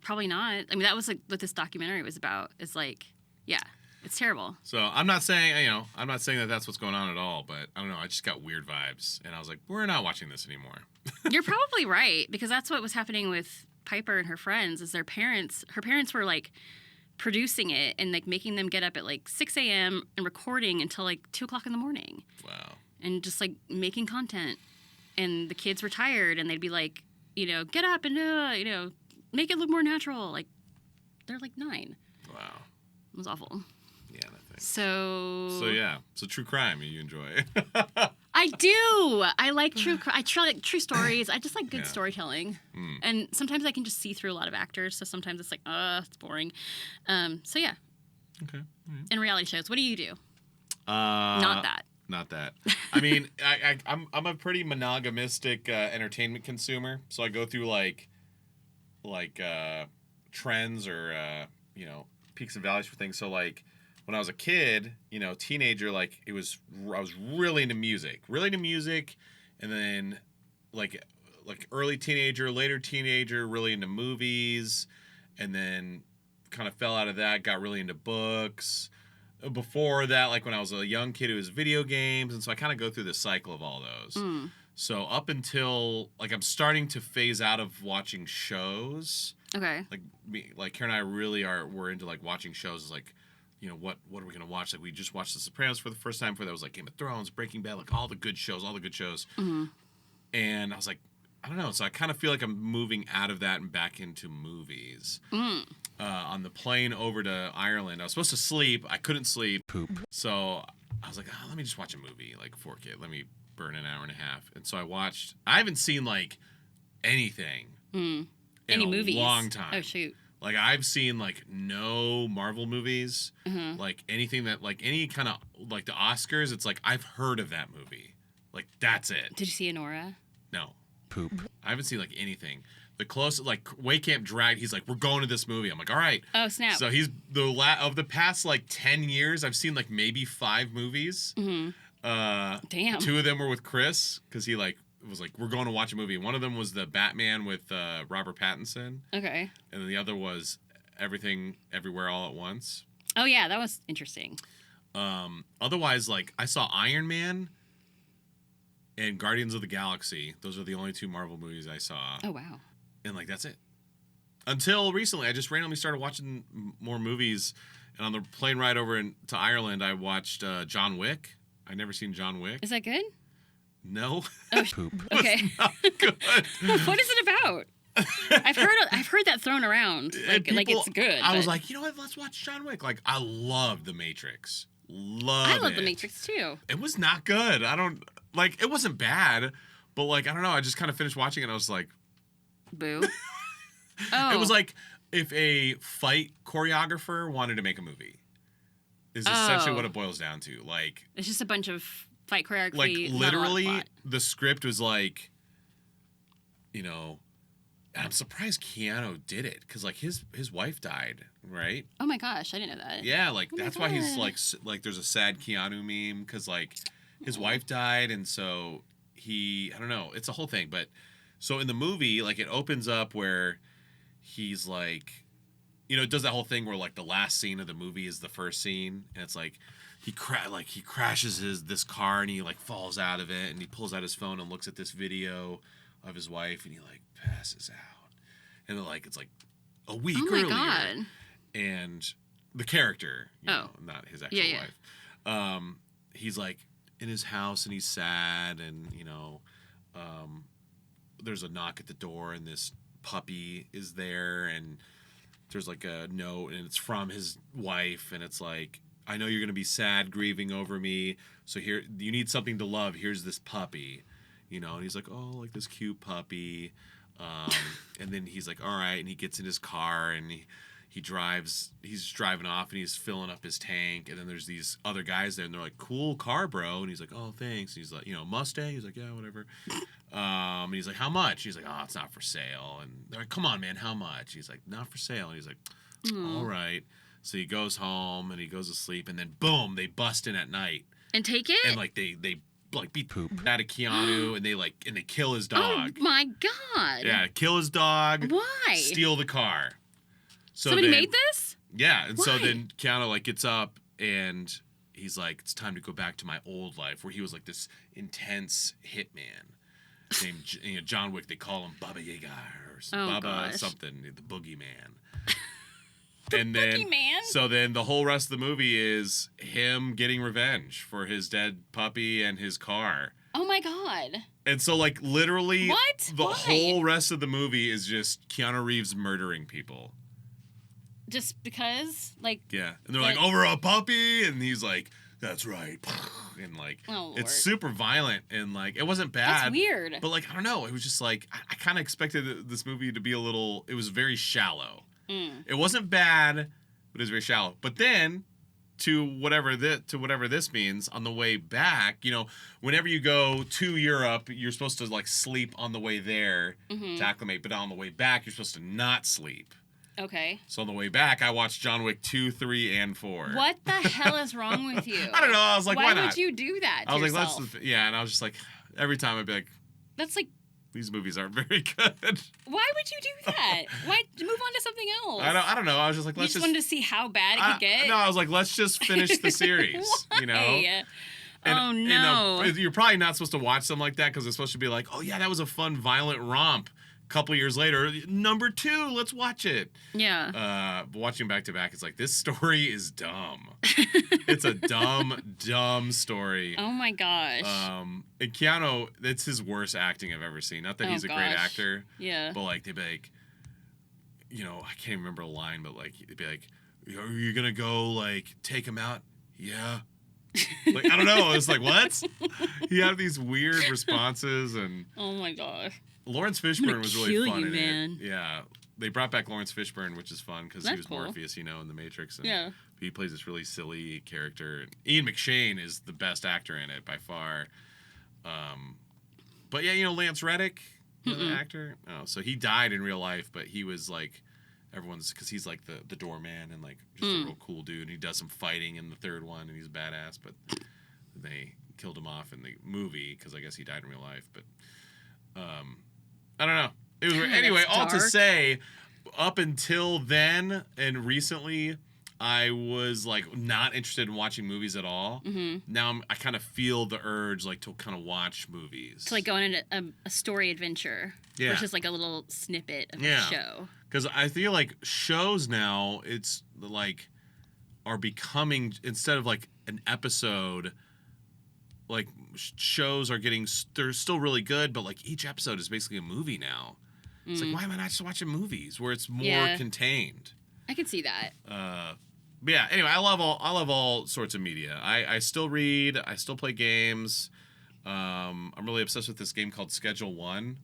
Probably not. I mean, that was like what this documentary was about. It's like, yeah, it's terrible. So I'm not saying that that's what's going on at all. But I don't know. I just got weird vibes, and I was like, we're not watching this anymore. You're probably right, because that's what was happening with Piper and her friends. Is her parents were like producing it and like making them get up at like 6 a.m. and recording until like 2 o'clock in the morning. Wow. And just like making content, and the kids were tired, and they'd be like, get up and make it look more natural. Like, they're like 9. Wow. It was awful. Yeah, I think. So yeah. So true crime you enjoy. I do. I like true stories. I just like good storytelling. And sometimes I can just see through a lot of actors, so sometimes it's like, it's boring. So yeah. Okay. Right. And reality shows. What do you do? Not that. not that. I mean, I'm a pretty monogamistic entertainment consumer, so I go through like trends or peaks and valleys for things. So like when I was a kid, teenager, like I was really into music, and then like early teenager, later teenager, really into movies, and then kind of fell out of that, got really into books. Before that, like when I was a young kid, it was video games, and so I kind of go through the cycle of all those. So up until like I'm starting to phase out of watching shows. Okay. Like Karen and I really we're into like watching shows. It's like, what are we gonna watch? Like we just watched The Sopranos for the first time. Before that was like Game of Thrones, Breaking Bad, like all the good shows. Mm-hmm. And I was like, I don't know. So I kind of feel like I'm moving out of that and back into movies. On the plane over to Ireland, I was supposed to sleep. I couldn't sleep. Poop. So I was like, let me just watch a movie, like 4K. Let me burn an hour and a half. And so I haven't seen like anything in Any a movies? long time. Oh, shoot. Like I've seen like no Marvel movies, Mm-hmm. like anything that like any kind of like the Oscars. It's like I've heard of that movie. Like that's it. Did you see Anora? No, Poop. I haven't seen like anything. The closest, like Way Camp Drag, he's like, we're going to this movie. I'm like, all right. Oh, snap. So he's of the past like 10 years, I've seen like maybe 5 movies. Mm-hmm. Damn. 2 of them were with Chris because he like was like, we're going to watch a movie. One of them was the Batman with Robert Pattinson, Okay. and then the other was Everything Everywhere All at Once. Oh, yeah, that was interesting. Otherwise, like I saw Iron Man and Guardians of the Galaxy. Those are the only 2 Marvel movies I saw. Oh, wow. And like that's it. Until recently, I just randomly started watching more movies. And on the plane ride over to Ireland, I watched John Wick. I'd never seen John Wick. Is that good? No. Oh, Poop. okay. Good. What is it about? I've heard that thrown around. Like it's good. I was but like, you know what? Let's watch John Wick. Like I love The Matrix. I Love love it. The Matrix too. It was not good. It wasn't bad, but like I don't know. I just kind of finished watching it. And I was like, Boo. Oh. It was like if a fight choreographer wanted to make a movie. Is essentially what it boils down to. Like it's just a bunch of fight choreography. like not a lot of literally plot. the script was like, and I'm surprised Keanu did it because like his wife died, right? Oh my gosh, I didn't know that. Yeah, like Oh my that's why he's God. like there's a sad Keanu meme because like his wife died, and so I don't know, it's a whole thing. But so in the movie, like it opens up where he's like, it does that whole thing where like the last scene of the movie is the first scene, and it's like he crashes this car and he like falls out of it, and he pulls out his phone and looks at this video of his wife, and he like passes out, and then like it's like a week Oh my earlier, God. and the character, not his actual Yeah. wife, he's like in his house and he's sad, and there's a knock at the door and this puppy is there, and there's like a note and it's from his wife, and it's like, I know you're gonna be sad grieving over me, so here you need something to love, here's this puppy, and he's like, oh, like this cute puppy, and then he's like, all right, and he gets in his car and he's driving off and he's filling up his tank, and then there's these other guys there and they're like, cool car, bro, and he's like, oh, thanks, and he's like, Mustang, he's like, yeah, whatever, and he's like, how much? He's like, oh, it's not for sale, and they're like, come on, man, how much? He's like, not for sale, and he's like, all right, so he goes home and he goes to sleep, and then boom, they bust in at night And take it? and like they like beat poop out of Keanu, and they kill his dog. Oh my God. Yeah, kill his dog. Why? Steal the car. So Somebody then- made this? Yeah, and so Why? then Keanu like gets up and he's like, it's time to go back to my old life, where he was like this intense hitman named John Wick. They call him Baba Yaga or Baba gosh. something, the boogeyman. And then boogeyman? So then the whole rest of the movie is him getting revenge for his dead puppy and his car. Oh my God. And so like literally What? the Why? whole rest of the movie is just Keanu Reeves murdering people. Just because? Like, Yeah. And they're But- like, over a puppy? And he's like, that's right. And like, Oh, Lord. it's super violent, and like, it wasn't bad. that's weird. But like, I don't know. It was just like, I kind of expected this movie to be it was very shallow. Mm. It wasn't bad, but it was very shallow. But then to whatever this means on the way back, whenever you go to Europe, you're supposed to like sleep on the way there to acclimate, but on the way back, you're supposed to not sleep. Okay. So on the way back, I watched John Wick 2, 3, and 4. What the hell is wrong with you? I don't know. I was like, why not? would you do that to I was yourself? like, and I was just like, every time I'd be like, That's like, these movies aren't very good. why would you do that? Why move on to something else? I don't know. I was just like, You let's just wanted to see how bad it could get? No, I was like, let's just finish the series. Why? And, oh no! you're probably not supposed to watch something like that because it's supposed to be like, oh yeah, that was a fun, violent romp. A couple years later, number 2, let's watch it. Yeah. But watching back to back, it's like this story is dumb. It's a dumb story. Oh my gosh. And Keanu, it's his worst acting I've ever seen. Not that he's a great actor. Yeah. But like they'd be like, I can't remember the line, but like they'd be like, are you gonna go like take him out? Yeah. Like I don't know. It's like what? He had these weird responses and. Oh my gosh. Lawrence Fishburne was really fun in man. it. Yeah. They brought back Lawrence Fishburne, which is fun because he was cool. Morpheus, in The Matrix. And Yeah. he plays this really silly character. And Ian McShane is the best actor in it by far. But yeah, Lance Reddick, the actor. Oh, so he died in real life, but he was like because he's like the doorman and like just a real cool dude. And he does some fighting in the third one, and he's badass. But they killed him off in the movie because I guess he died in real life. But I don't know. It was anyway. All to say, up until then and recently, I was like not interested in watching movies at all. Now I kind of feel the urge like to kind of watch movies. To like go on a story adventure versus like a little snippet of a show. Because I feel like shows now, it's like are becoming, instead of like an episode, like shows are getting, they're still really good, but like each episode is basically a movie now. It's like, why am I not just watching movies where it's more contained? I can see that. But yeah, anyway, I love all sorts of media. I still read, I still play games. I'm really obsessed with this game called Schedule One.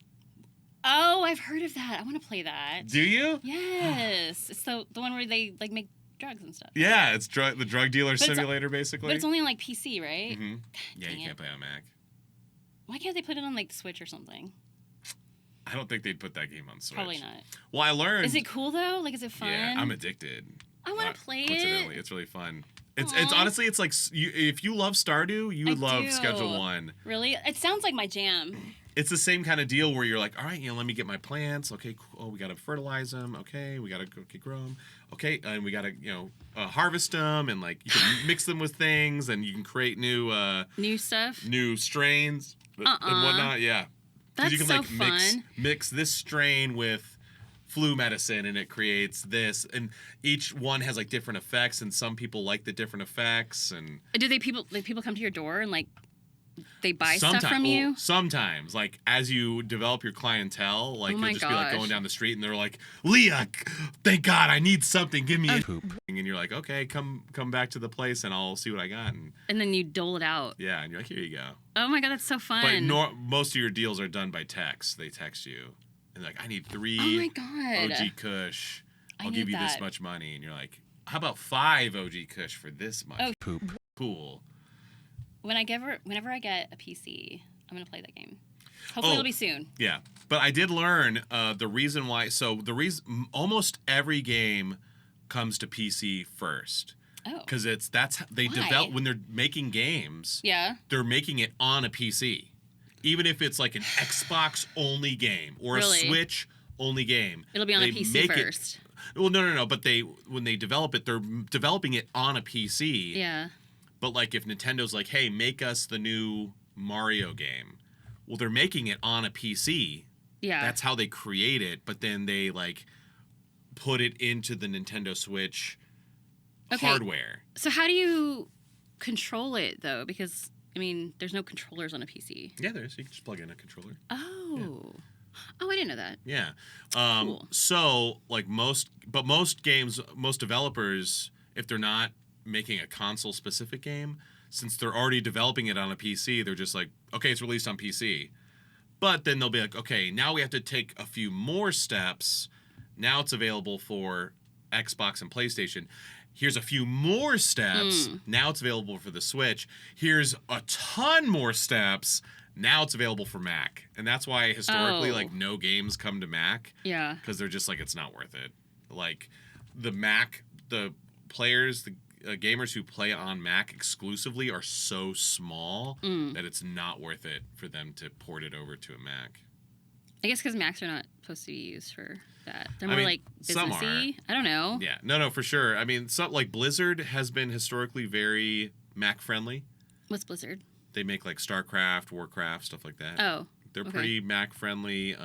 Oh, I've heard of that. I want to play that. Do you? Yes. It's the one where they like make drugs and stuff. Yeah, it's the drug dealer simulator basically. But it's only on like PC, right? Mm-hmm. Yeah, you can't play on Mac. Why can't they put it on like Switch or something? I don't think they'd put that game on Switch. Probably not. Well, I learned. Is it cool though? Like, is it fun? Yeah, I'm addicted. I want to play Coincidentally, it. it's really fun. It's honestly, it's like if you love Stardew, you would love do. Schedule One. Really? It sounds like my jam. It's the same kind of deal where you're like, all right, let me get my plants. Okay, cool. Oh, we gotta fertilize them. Okay, we gotta grow them. Okay, and we gotta harvest them, and like you can mix them with things, and you can create new stuff, new strains and whatnot. Yeah, that's you can so like fun. mix this strain with flu medicine, and it creates this, and each one has like different effects, and some people like the different effects. And do people come to your door and like they buy stuff from you? Sometimes, like as you develop your clientele, like you'll just be like going gosh. down the street, and they're like, Leah, thank God, I need something. Give me a Poop. and you're like, okay, come back to the place, and I'll see what I got. And then you dole it out. Yeah, and you're like, here you go. Oh my God, that's so fun. But most of your deals are done by text. They text you, and they're like, I need 3 oh my God. OG Kush. I'll need give you that. this much money, and you're like, how about 5 OG Kush for this much? Oh. Poop. Cool. Whenever I get a PC, I'm gonna play that game. Hopefully it'll be soon. Yeah, but I did learn the reason why. So the reason almost every game comes to PC first. Oh. Because they Why? develop when they're making games. Yeah. They're making it on a PC, even if it's like an Xbox only game or Really? a Switch only game. It'll be on a They PC make first. Well, no. But when they develop it, they're developing it on a PC. Yeah. But like if Nintendo's like, hey, make us the new Mario game. Well, they're making it on a PC. Yeah. That's how they create it, but then they like put it into the Nintendo Switch hardware. So how do you control it though? Because I mean, there's no controllers on a PC. Yeah, there is. You can just plug in a controller. Oh. Oh, I didn't know that. Yeah. Cool. So like most games, most developers, if they're not making a console specific game, since they're already developing it on a PC, they're just like, okay, it's released on PC. But then they'll be like, okay, now we have to take a few more steps. Now it's available for Xbox and PlayStation. Here's a few more steps. Now it's available for the Switch. Here's a ton more steps. Now it's available for Mac. And that's why historically, like, no games come to Mac. Yeah. Because they're just like, it's not worth it. Like, the Mac, the players, the gamers who play on Mac exclusively are so small that it's not worth it for them to port it over to a Mac. I guess because Macs are not supposed to be used for that. They're more mean, like some businessy. I don't know. Yeah, no, for sure. I mean, like Blizzard has been historically very Mac friendly. What's Blizzard? They make like StarCraft, Warcraft, stuff like that. Oh, they're okay. pretty Mac friendly.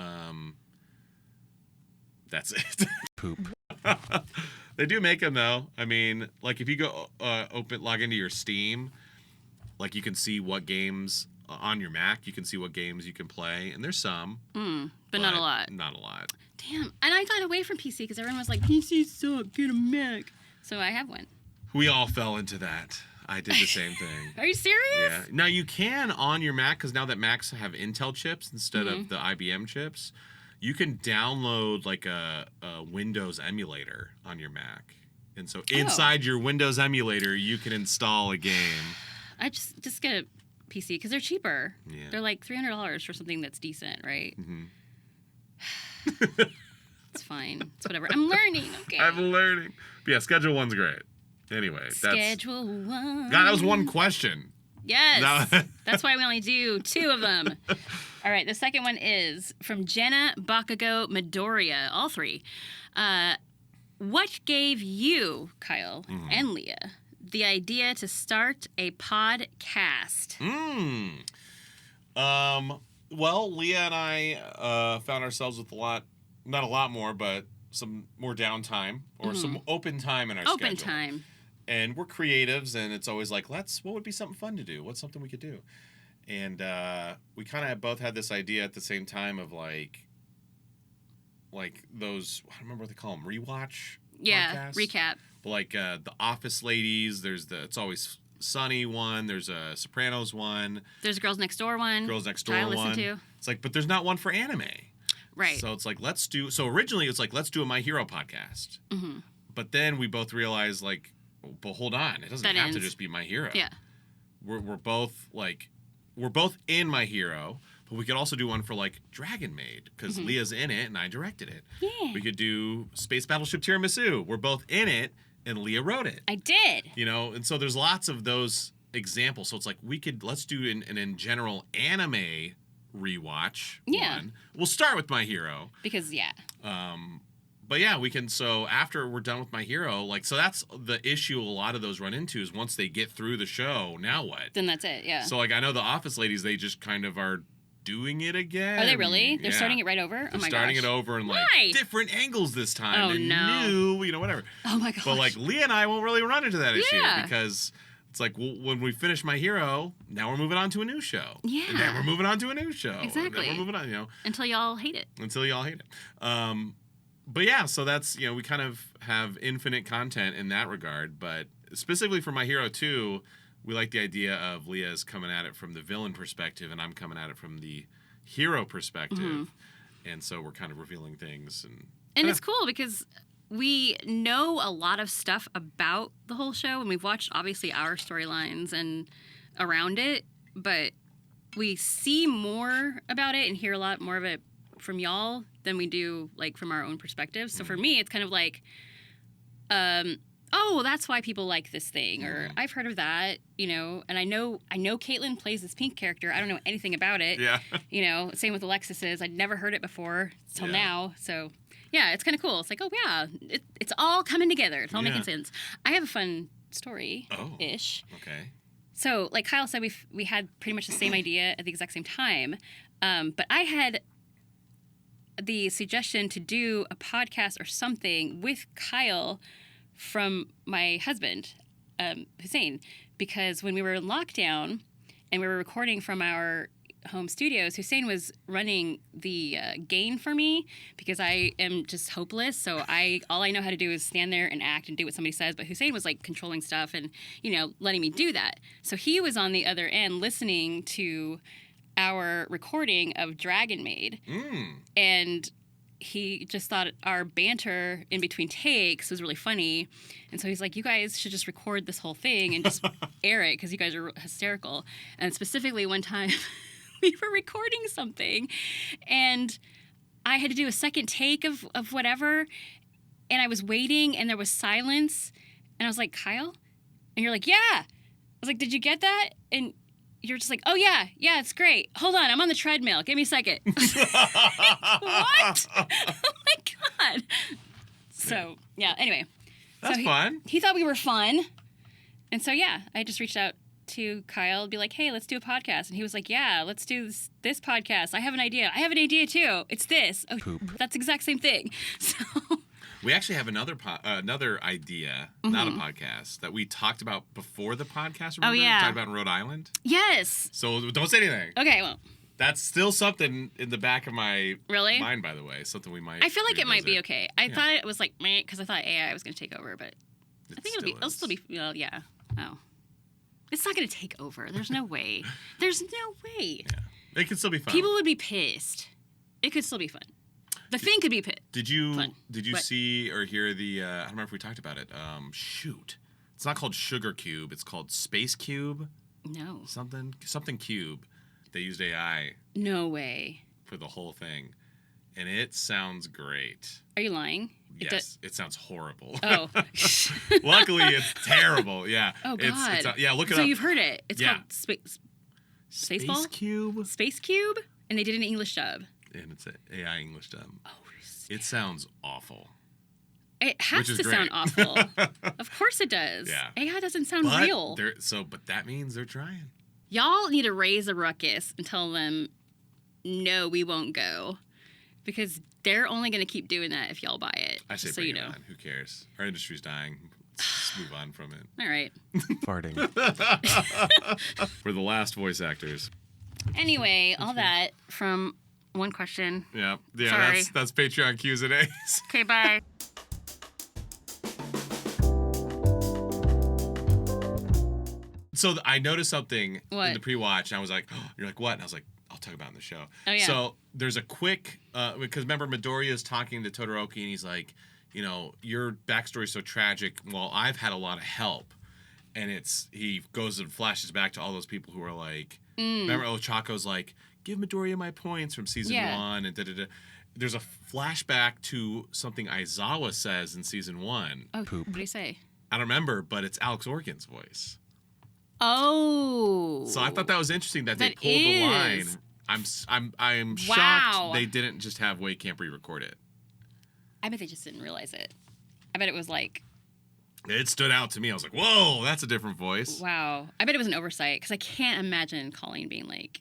That's it. Poop. They do make them though. I mean, like if you go log into your Steam, like you can see what games on your Mac. You can see what games you can play, and there's some, but not a lot. Not a lot. Damn. And I got away from PC because everyone was like, PC suck, get a Mac. So I have one. We all fell into that. I did the same thing. Are you serious? Yeah. Now you can on your Mac, because now that Macs have Intel chips instead of the IBM chips, you can download like a Windows emulator on your Mac. And so inside your Windows emulator, you can install a game. I just get a PC because they're cheaper. Yeah. They're like $300 for something that's decent, right? Mm-hmm. It's fine. It's whatever. I'm learning, okay? I'm learning. But yeah, Schedule 1's great. Anyway, Schedule 1. God, that was one question. Yes. That's why we only do 2 of them. All right. The second one is from Jenna Bakugo Midoriya. All 3. What gave you, Kyle and Leah, the idea to start a podcast? Well, Leah and I found ourselves with not a lot more, but some more downtime or some open time in our schedule. Open time. And we're creatives, and it's always like, what would be something fun to do? What's something we could do? And we kind of both had this idea at the same time of like those, I don't remember what they call them, rewatch podcasts? Recap. But like the Office Ladies, there's the It's Always Sunny one, there's a Sopranos one. There's a Girls Next Door one. Girls Next Door I one. listen to. It's like, but there's not one for anime. Right. So it's like, so originally it's like, let's do a My Hero podcast. Mm-hmm. But then we both realized like, but hold on, it doesn't have to just be My Hero. Yeah. We're both in My Hero, but we could also do one for like Dragon Maid because Leah's in it and I directed it. Yeah. We could do Space Battleship Tiramisu. We're both in it and Leah wrote it. I did. You know, and so there's lots of those examples. So it's like let's do an in general anime rewatch one. We'll start with My Hero. Because But yeah, we can. So after we're done with My Hero, like, so that's the issue a lot of those run into is once they get through the show, now what? Then that's it, yeah. So like I know the Office Ladies, they just kind of are doing it again. Are they really? They're starting it right over? They're oh my starting gosh. it over and like Why? different angles this time. Oh, and no. new, whatever. Oh my gosh. But like Leah and I won't really run into that issue Yeah. because it's like, well, when we finish My Hero, now we're moving on to a new show. Yeah. And then we're moving on to a new show. Exactly. And then we're moving on, Until y'all hate it. until y'all hate it. But yeah, so that's, we kind of have infinite content in that regard. But specifically for My Hero 2, we like the idea of Leah's coming at it from the villain perspective and I'm coming at it from the hero perspective. And so we're kind of revealing things. And it's cool because we know a lot of stuff about the whole show and we've watched obviously our storylines and around it, but we see more about it and hear a lot more of it from y'all than we do like from our own perspective. So for me, it's kind of like, oh, that's why people like this thing, or I've heard of that, and I know Caitlin plays this pink character. I don't know anything about it. Yeah. Same with Alexis's. I'd never heard it before till now. So yeah, it's kind of cool. It's like, oh yeah, it's all coming together. It's all making sense. I have a fun story-ish. Oh, okay. So like Kyle said, we had pretty much the same idea at the exact same time. But I had the suggestion to do a podcast or something with Kyle from my husband, Hussein, because when we were in lockdown and we were recording from our home studios, Hussein was running the gain for me because I am just hopeless. So all I know how to do is stand there and act and do what somebody says. But Hussein was like controlling stuff and, letting me do that. So he was on the other end listening to our recording of Dragon Maid. And he just thought our banter in between takes was really funny. And so he's like, you guys should just record this whole thing and just air it because you guys are hysterical. And specifically one time we were recording something and I had to do a second take of whatever. And I was waiting and there was silence. And I was like, Kyle? And you're like, yeah. I was like, did you get that? And you're just like, oh, yeah, it's great. Hold on, I'm on the treadmill. Give me a second. What? Oh, my God. So, yeah, anyway. That's fun. He thought we were fun. And so, yeah, I just reached out to Kyle and be like, hey, let's do a podcast. And he was like, yeah, let's do this podcast. I have an idea. I have an idea, too. It's this. Oh, Poop. that's the exact same thing. So... We actually have another idea, not a podcast, that we talked about before the podcast. Remember? Oh, yeah. We talked about in Rhode Island. Yes. So don't say anything. Okay, well. That's still something in the back of my Really? mind, by the way. Something we might. I feel like it might be revisit. okay. I thought it was like, meh, because I thought AI was going to take over, but I think it'll still be, well, yeah. Oh. It's not going to take over. There's no way. There's no way. Yeah. It could still be fun. People would be pissed. It could still be fun. The thing could be pissed. Did you Fun. see or hear the? I don't remember if we talked about it. Shoot, it's not called Sugar Cube. It's called Space Cube. No. Something Cube. They used AI No way. for the whole thing, and it sounds great. Are you lying? Yes, it sounds horrible. Oh. Luckily, it's terrible. Yeah. Oh, God. It's yeah, look it so up. you've heard it. It's Yeah. called Spaceball? Space Cube. Space Cube? And they did an English dub. And it's an AI English dub. Oh, It sounds awful. it has Which is to great. sound awful. Of course it does. Yeah. AI doesn't sound But real. but that means they're trying. Y'all need to raise a ruckus and tell them, no, we won't go. Because they're only going to keep doing that if y'all buy it. I say just so bring you it know. on. Who cares? Our industry's dying. Let's move on from it. All right. Farting. We're the last voice actors. Anyway, all that from one question. Yeah. Sorry. That's Patreon Q's and A's. Okay, bye. So I noticed something What? in the pre-watch, and I was like, oh, you're like, what? And I was like, I'll talk about it in the show. Oh, yeah. So there's a quick, because remember Midoriya is talking to Todoroki, and he's like, your backstory's so tragic. Well, I've had a lot of help. And he goes and flashes back to all those people who are like, remember Ochako's like, give Midoriya my points from season 1, and da-da-da. There's a flashback to something Aizawa says in season 1. Oh, Poop. what do you say? I don't remember, but it's Alex Organ's voice. Oh. So I thought that was interesting that they That pulled the line. is. I'm Wow. shocked they didn't just have Wade Camp re-record it. I bet they just didn't realize it. I bet it was like, It stood out to me. I was like, whoa, that's a different voice. wow. I bet it was an oversight because I can't imagine Colleen being like,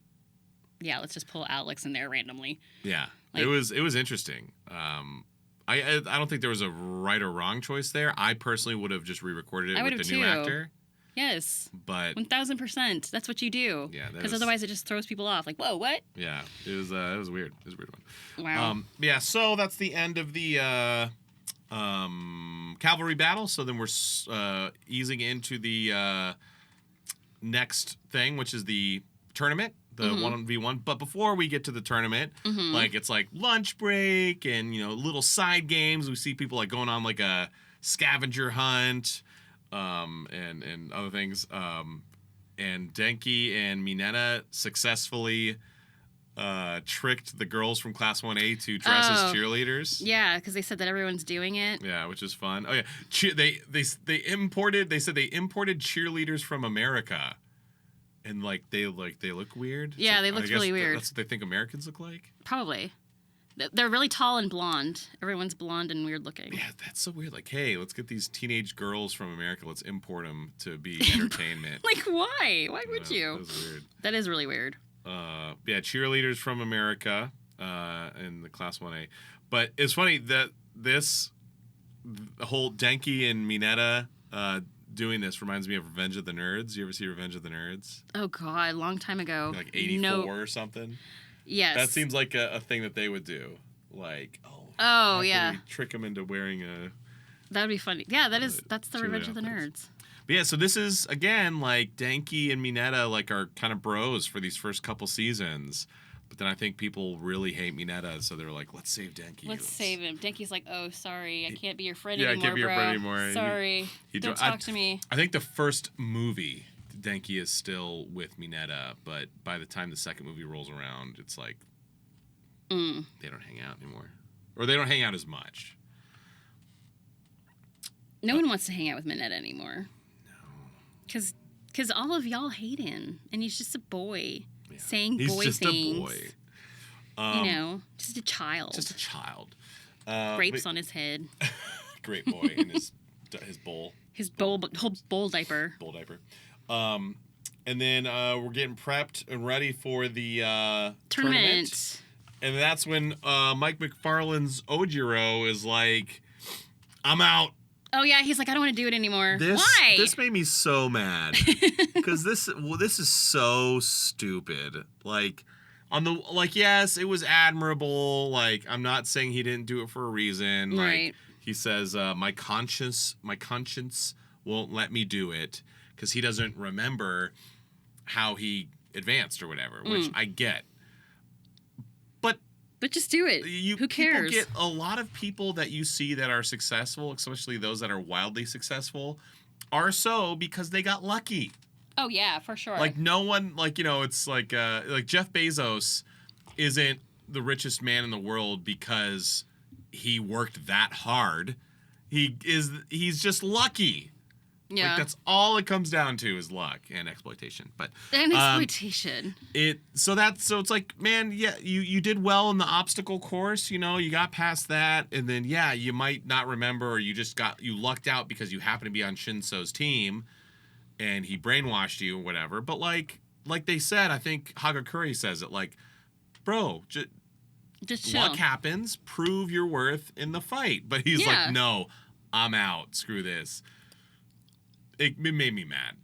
yeah, let's just pull Alex in there randomly. Yeah, Like- it was interesting. I don't think there was a right or wrong choice there. I personally would have just re-recorded it I with would've the new too. actor. Yes. But 1000%. That's what you do. Yeah, that Because was- otherwise it just throws people off. Like, whoa, what? yeah, it was weird. It was a weird one. Wow. Yeah, so that's the end of the cavalry battle. So then we're easing into the next thing, which is the tournament, the 1v1. But before we get to the tournament, like it's like lunch break and little side games. We see people like going on like a scavenger hunt, and other things. And Denki and Mineta successfully tricked the girls from Class 1A to dress as cheerleaders. yeah, because they said that everyone's doing it. Yeah, which is fun. Oh yeah, they said they imported cheerleaders from America, and they look weird. Yeah, they I looked guess really weird. That's what they think Americans look like. Probably. They're really tall and blonde. Everyone's blonde and weird looking. Yeah, that's so weird. Like, hey, let's get these teenage girls from America. Let's import them to be entertainment. Like, why? Why would That you? was weird. That is really weird. Yeah, cheerleaders from America in the Class 1A. But it's funny that the whole Denki and Mineta doing this reminds me of Revenge of the Nerds. You ever see Revenge of the Nerds? Oh, God. Long time ago. Like 84 No. or something? Yes. That seems like a thing that they would do. Like, Oh, how can yeah. we trick them into wearing a... That would be funny. Yeah, that's the cheerleader Revenge of the outfits. Nerds. But yeah, so this is, again, like, Denki and Mineta, are kind of bros for these first couple seasons. But then I think people really hate Mineta, so they're like, let's save Denki. Let's save him. Denki's like, oh, sorry, I can't be your friend Yeah, I anymore, can't be your bro. friend anymore. Sorry, don't talk to me. I think the first movie, Denki is still with Mineta, but by the time the second movie rolls around, it's like they don't hang out anymore. Or they don't hang out as much. No one wants to hang out with Mineta anymore. No. Because all of y'all hate him, and he's just a boy saying He's boy just things. a boy. Just a child. Just a child. Grapes on his head. Great boy in his bowl. His whole bowl diaper. Bowl diaper. And then we're getting prepped and ready for the tournament. And that's when Mike McFarlane's Ojiro is like, I'm out. Oh yeah, he's like, I don't want to do it anymore. Why? This made me so mad because this is so stupid. Like, yes, it was admirable. Like, I'm not saying he didn't do it for a reason. Right. Like, he says, my conscience won't let me do it because he doesn't remember how he advanced or whatever, which I get. But just do it. Who cares? People get a lot of people that you see that are successful, especially those that are wildly successful, are so because they got lucky. Oh yeah, for sure. Like no one, it's like Jeff Bezos isn't the richest man in the world because he worked that hard. He's just lucky. Yeah. Like that's all it comes down to is luck and exploitation. But exploitation. So it's like, man, yeah, you did well in the obstacle course, you got past that, and then you might not remember, or you lucked out because you happen to be on Shinso's team and he brainwashed you or whatever. But like they said, I think Hagakure says it, like, bro, just chill. Luck happens, prove your worth in the fight. But he's like, no, I'm out. Screw this. It made me mad.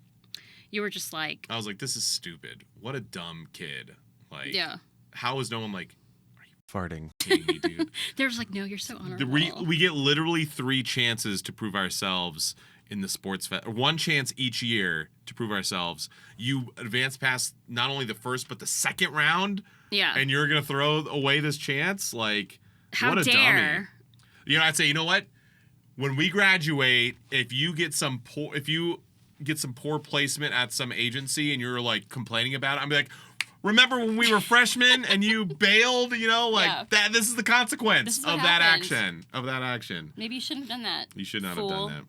You were just like... I was like, this is stupid. What a dumb kid. Like, yeah. How is no one like, are you farting kidding me, dude? They're just like, no, you're so honorable. We get literally 3 chances to prove ourselves in the sports fest. 1 chance each year to prove ourselves. You advance past not only the first, but the second round. Yeah. And you're going to throw away this chance? Like, how what a dare. dummy. I'd say, you know what? When we graduate, if you get some poor placement at some agency and you're like complaining about it, I'm like, remember when we were freshmen and you bailed? That. This is the consequence of that action. Maybe you shouldn't have done that. You should not have done that.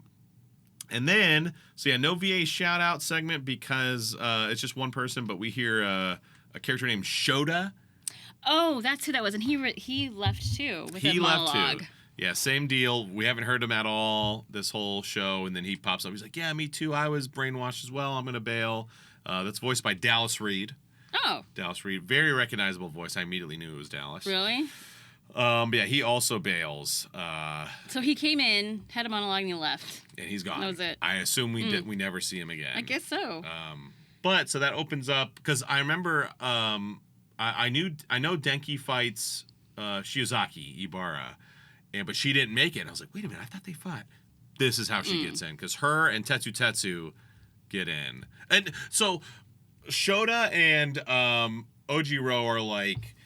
And then, no VA shout out segment because it's just one person, but we hear a character named Shota. Oh, that's who that was, and he left too with a monologue. Left too. Yeah, same deal. We haven't heard him at all this whole show, and then he pops up. He's like, yeah, me too. I was brainwashed as well. I'm going to bail. That's voiced by Dallas Reed. Oh. Dallas Reed. Very recognizable voice. I immediately knew it was Dallas. Really? But yeah, he also bails. So he came in, had a monologue, and he left. And he's gone. That was it. I assume we never see him again. I guess so. But so that opens up, because I remember I know Denki fights Shiozaki Ibara. But she didn't make it. And I was like, wait a minute, I thought they fought. This is how she gets in. Because her and Tetsu get in. And so Shota and Ojiro are like,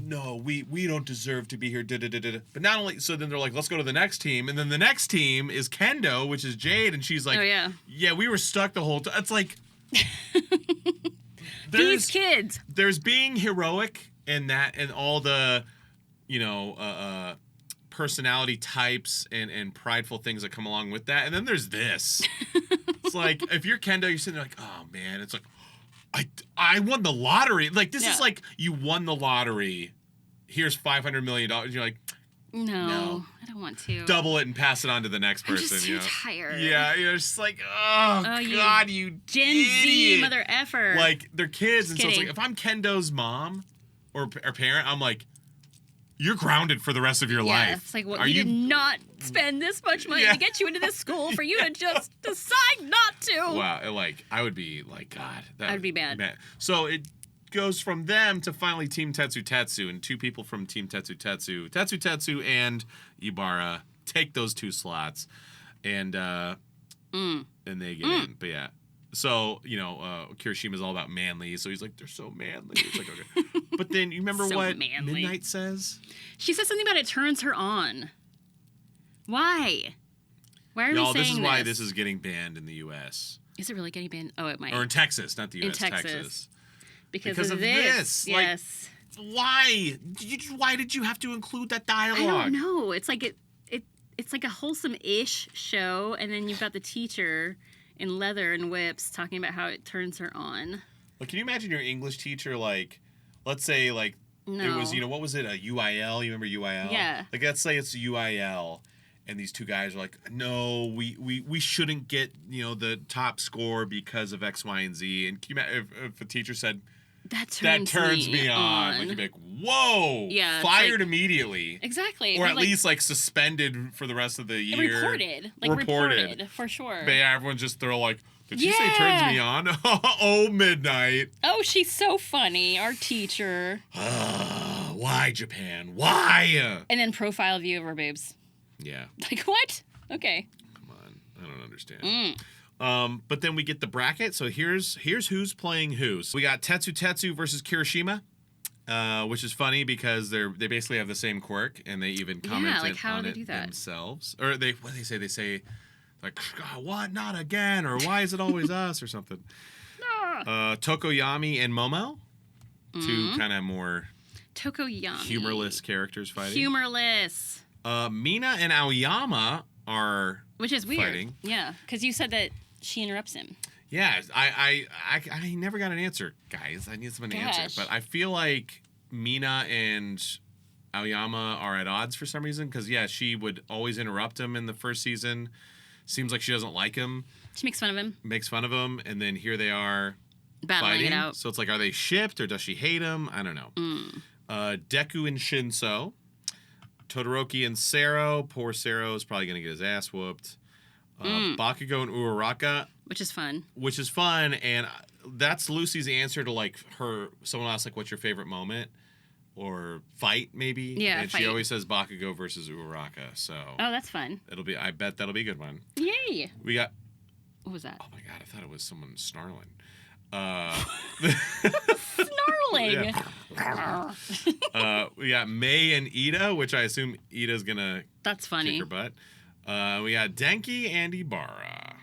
no, we don't deserve to be here. But not only, so then they're like, let's go to the next team. And then the next team is Kendo, which is Jade. And she's like, oh, yeah, we were stuck the whole time. It's like, these kids. There's being heroic and all the, personality types and prideful things that come along with that. And then there's this. It's like, if you're Kendo, you're sitting there like, oh man, it's like, I won the lottery. Like, this is like, you won the lottery. Here's $500 million. You're like, no, I don't want to. Double it and pass it on to the next person. I'm just too tired. Yeah, you're just like, oh God, you Gen idiot. Z mother effer. Like, they're kids. Just and kidding. So it's like, if I'm Kendo's mom or parent, I'm like, you're grounded for the rest of your life. It's like, we did not spend this much money to get you into this school for you to just decide not to. Wow, I would be like, God. I would be mad. So it goes from them to finally Team Tetsu, and 2 people from Team Tetsu and Ibara take those 2 slots, and they get in. But yeah. So, Kirishima's all about manly, so he's like, they're so manly. It's like, okay. But then you remember So what manly. Midnight says? She says something about it turns her on. Why? Why are Y'all, we saying this is why this is getting banned in the U.S. Is it really getting banned? Oh, it might. Or in Texas, not the In U.S. Texas. Because Because of of this. this. Like, Yes. Why? Why did you have to include that dialogue? I don't know. It's like it's like a wholesome-ish show, and then you've got the teacher in leather and whips talking about how it turns her on. Like, can you imagine your English teacher, like, let's say, like, No. it was, what was it, a UIL? You remember UIL? Yeah. Like, let's say it's UIL, and these two guys are like, no, we shouldn't get, the top score because of X, Y, and Z. And can you imagine if a teacher said, That turns me on. Like, you'd be like, whoa. Yeah, it's Fired like- immediately. Exactly. Or but, at like, least, like, suspended for the rest of the year. Reported, for sure. But yeah, everyone's just throw like, did she say turns me on? Oh, Midnight. Oh, she's so funny, our teacher. Why Japan? Why? And then profile view of her boobs. Yeah. Like, what? Okay. Come on. I don't understand. But then we get the bracket. So here's who's playing who. So we got Tetsu versus Kirishima, which is funny because they basically have the same quirk and they even commented like, how on do it they do that? themselves. Or what do they say? They say like, "God, what? Not again?" Or "Why is it always us?" or something. Tokoyami and Momo, two kind of more Tokoyami. humorless characters fighting. Humorless. Mina and Aoyama are Which is weird. fighting. Yeah, because you said that she interrupts him. Yeah, I never got an answer, guys. I need someone to answer. Gosh. But I feel like Mina and Aoyama are at odds for some reason. Because, yeah, she would always interrupt him in the first season. Seems like she doesn't like him. She makes fun of him. Makes fun of him. And then here they are Battling fighting. it out. So it's like, are they shipped or does she hate him? I don't know. Deku and Shinso. Todoroki and Sero. Poor Sero is probably going to get his ass whooped. Bakugo and Uraraka. Which is fun. Which is fun, and that's Lucy's answer to, like, someone asked, like, what's your favorite moment? Or fight, maybe? Yeah, And fight. she always says Bakugo versus Uraraka, so Oh, that's fun. I bet that'll be a good one. Yay. We got, What was that? oh my god, I thought it was someone snarling. Snarling. We got Mei and Ida, which I assume Ida's gonna That's kick funny. her butt. We got Denki and Ibarra.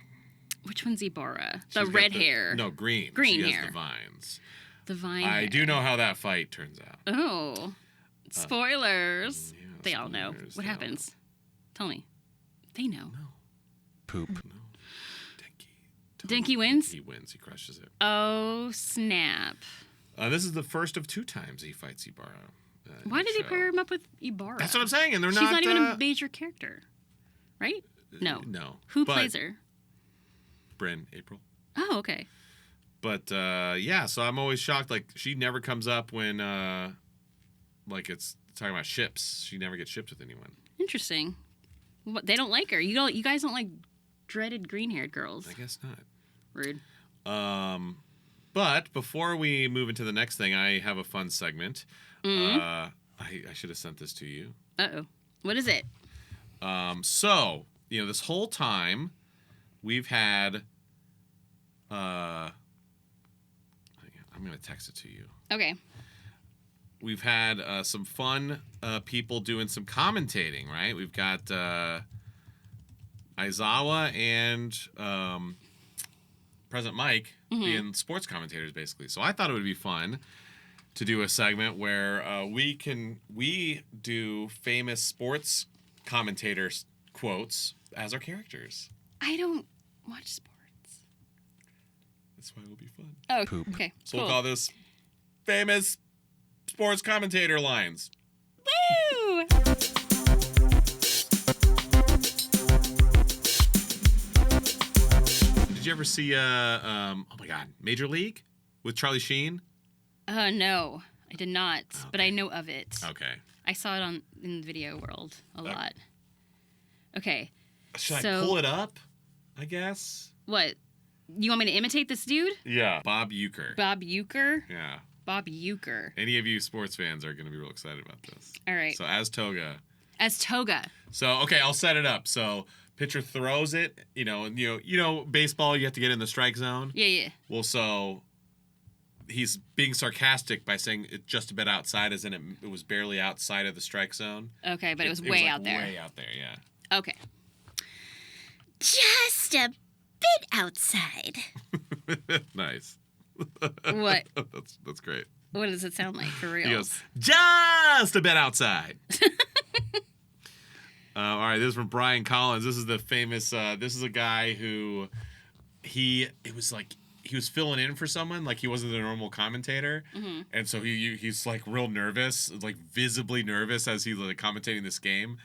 Which one's Ibarra? She's The got red hair. No, green. Green she hair. has the vines. The vine I hair. do know how that fight turns out. Oh. Spoilers. Yeah, They all know. spoilers, What they all happens? Tell me. They know. Poop. No. Denki. Denki wins? He wins. He crushes it. Oh, snap. This is the first of 2 times he fights Ibarra. in Why the did he show. pair him up with Ibarra? That's what I'm saying, and they're She's not even a uh, major character. Right? No. No. Who But plays her? Bryn, April. Oh, okay. But yeah, so I'm always shocked. Like, she never comes up when like it's talking about ships. She never gets shipped with anyone. Interesting. What, they don't like her. You guys don't like dreaded green-haired girls. I guess not. Rude. But before we move into the next thing, I have a fun segment. I should have sent this to you. Uh-oh. What is it? So, this whole time we've had I'm going to text it to you. Okay. We've had some fun people doing some commentating, right? We've got Aizawa and President Mike being sports commentators, basically. So I thought it would be fun to do a segment where we do famous sports commentators quotes as our characters. I don't watch sports. That's why it'll be fun. Oh, Poop. okay. So cool. we'll call this famous sports commentator lines. Woo! Did you ever see oh my god, Major League with Charlie Sheen? No, I did not, but I know of it. Okay. I saw it in the video world a lot. Okay. Should So- I pull it up? I guess. What? You want me to imitate this dude? Yeah. Bob Uecker. Bob Uecker? Yeah. Bob Uecker. Any of you sports fans are going to be real excited about this. All right. So as Toga. As Toga. So okay, I'll set it up. So pitcher throws it. You know baseball. You have to get in the strike zone. Yeah, yeah. Well, so he's being sarcastic by saying it's just a bit outside, as in it was barely outside of the strike zone. Okay, but it was way out there. Way out there, yeah. Okay. Just a bit outside. Nice. What? That's great. What does it sound like for real? He goes, just a bit outside. All right, this is from Brian Collins. This is the famous. This is a guy who he was filling in for someone, like he wasn't a normal commentator, and so he's like real nervous, like visibly nervous as he's like commentating this game,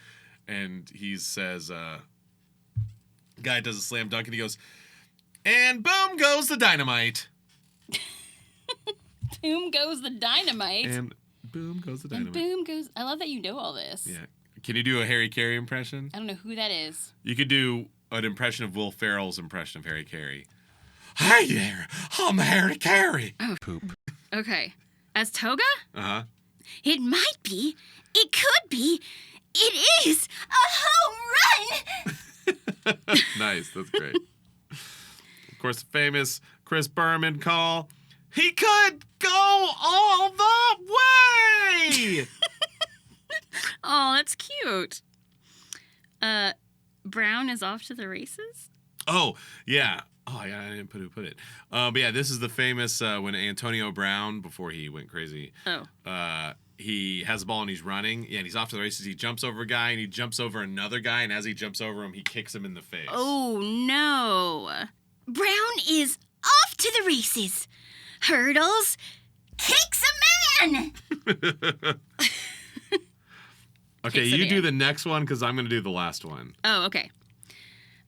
and he says, guy does a slam dunk and he goes, and boom goes the dynamite. Boom goes the dynamite. And boom goes the dynamite. And boom goes. I love that you know all this. Yeah. Can you do a Harry Carey impression? I don't know who that is. You could do an impression of Will Ferrell's impression of Harry Carey. Hey there, I'm Harry Carey. Oh, Poop. Okay. As Toga? Uh-huh. It might be. It could be. It is a home run. Nice, that's great. Of course, the famous Chris Berman call. He could go all the way. Oh, that's cute. Brown is off to the races? Oh, yeah. Oh, yeah, I didn't put who put it. But yeah, this is the famous when Antonio Brown, before he went crazy, he has the ball and he's running. Yeah, and he's off to the races. He jumps over a guy and he jumps over another guy. And as he jumps over him, he kicks him in the face. Oh, no. Brown is off to the races. Hurdles kicks a man. Okay, Kicks a you do man. the next one because I'm going to do the last one. Oh, okay.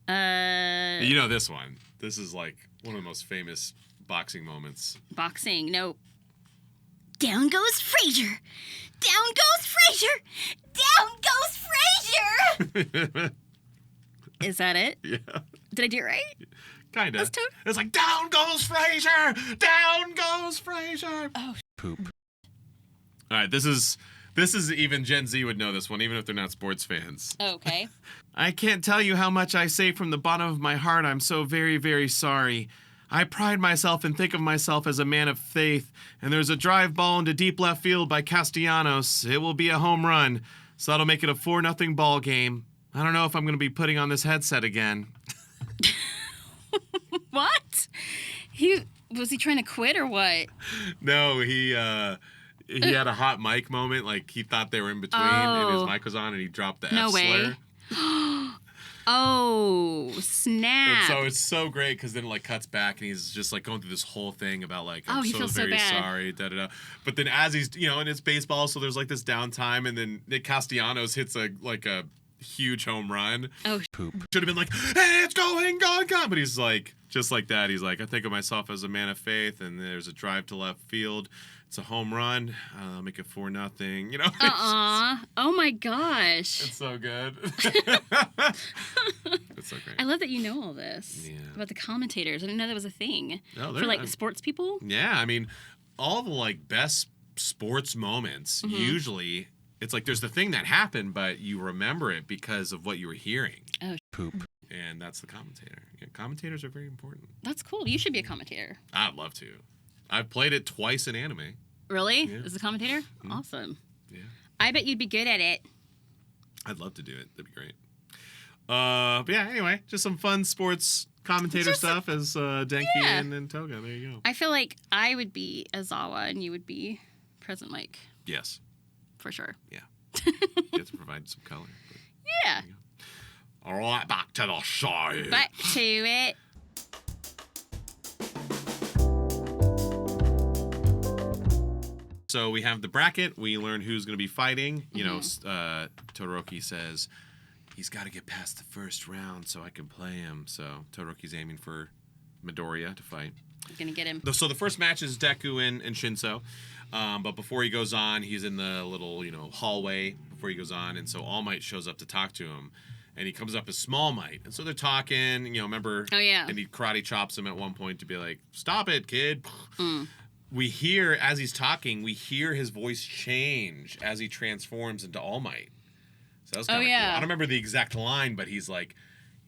You know this one. This is like one of the most famous boxing moments. Boxing. No. Down goes Frazier. Down goes Frazier. Down goes Frazier. Is that it? Yeah. Did I do it right? Kind of. That's total- It's like, down goes Frazier! Down goes Frazier! Oh, Poop. All right, this is even Gen Z would know this one, even if they're not sports fans. okay. I can't tell you how much I say from the bottom of my heart. I'm so very, very sorry. I pride myself and think of myself as a man of faith, and there's a drive ball into deep left field by Castellanos. It will be a home run, so that'll make it a 4-0 ball game. I don't know if I'm going to be putting on this headset again. What? Was he trying to quit or what? No, he had a hot mic moment. Like, he thought they were in between, and his Oh. mic was on, and he dropped the No F way. slur. Oh, And snap. so it's so great because then it like cuts back and he's just like going through this whole thing about like, Oh, I'm he so feels so very bad. sorry, da da da. But then as he's, and it's baseball, so there's like this downtime, and then Nick Castellanos hits a huge home run. Oh, Poop. Should have been like, hey, it's going, gone. But he's like, just like that. He's like, I think of myself as a man of faith, and there's a drive to left field. It's a home run. I'll make it 4-0. Oh my gosh. It's so good. It's so great. I love that you know all this Yeah. about the commentators. I didn't know that was a thing No, for they're like not. sports people. Yeah, I mean, all the like best sports moments, usually it's like there's the thing that happened, but you remember it because of what you were hearing. Poop. And that's the commentator. Yeah, commentators are very important. That's cool. You should be a commentator. I'd love to. I've played it twice in anime. Really? Yeah. As a commentator? Awesome. Yeah. I bet you'd be good at it. I'd love to do it. That'd be great. But yeah, anyway, just some fun sports commentator Just stuff as Denki Yeah. and Toga. There you go. I feel like I would be Azawa and you would be President Mike Yes. for sure. Yeah. You have to provide some color. But Yeah. there you go. All right, back to the show. Back to it. So we have the bracket. We learn who's going to be fighting. Mm-hmm. Todoroki says he's got to get past the first round so I can play him. So Todoroki's aiming for Midoriya to fight. I'm gonna get him. So the first match is Deku and Shinso. But before he goes on, he's in the little, hallway before he goes on. And so All Might shows up to talk to him. And he comes up as Small Might. And so they're talking, remember? Oh, yeah. And he karate chops him at one point to be like, stop it, kid. Mm. We hear, as he's talking, we hear his voice change as he transforms into All Might. So that was kind of yeah. cool. I don't remember the exact line, but he's like,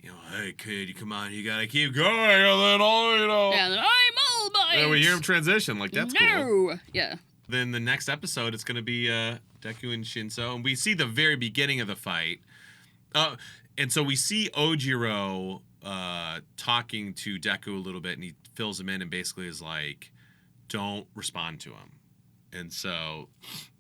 hey, kid, come on, you gotta keep going, and then Yeah, then I'm All Might. Then we hear him transition. Like, that's cool. No. Yeah. Then the next episode, it's going to be Deku and Shinso. And we see the very beginning of the fight. And so we see Ojiro talking to Deku a little bit, and he fills him in and basically is like, don't respond to him. And so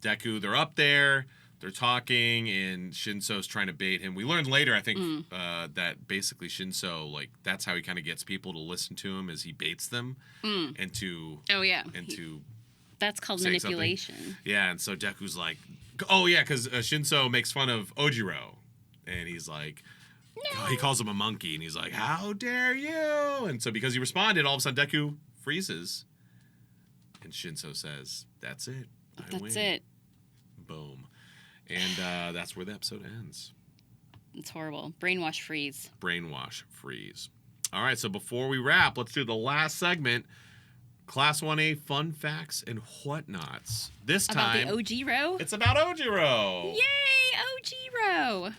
Deku, they're up there, they're talking, and Shinso's trying to bait him. We learned later, I think, that basically Shinso, like, that's how he kind of gets people to listen to him, is he baits them into... Oh, yeah. Into... That's called say manipulation. Something. Yeah, and so Deku's like, oh, yeah, because Shinso makes fun of Ojiro. And he's like, no. He calls him a monkey, and he's like, how dare you? And so because he responded, all of a sudden Deku freezes. And Shinso says, that's it. I win. It. Boom. And that's where the episode ends. It's horrible. Brainwash freeze. Brainwash freeze. All right, so before we wrap, let's do the last segment. Class 1A fun facts and whatnots. This time... About the Ojiro? It's about Ojiro. Yay, Ojiro.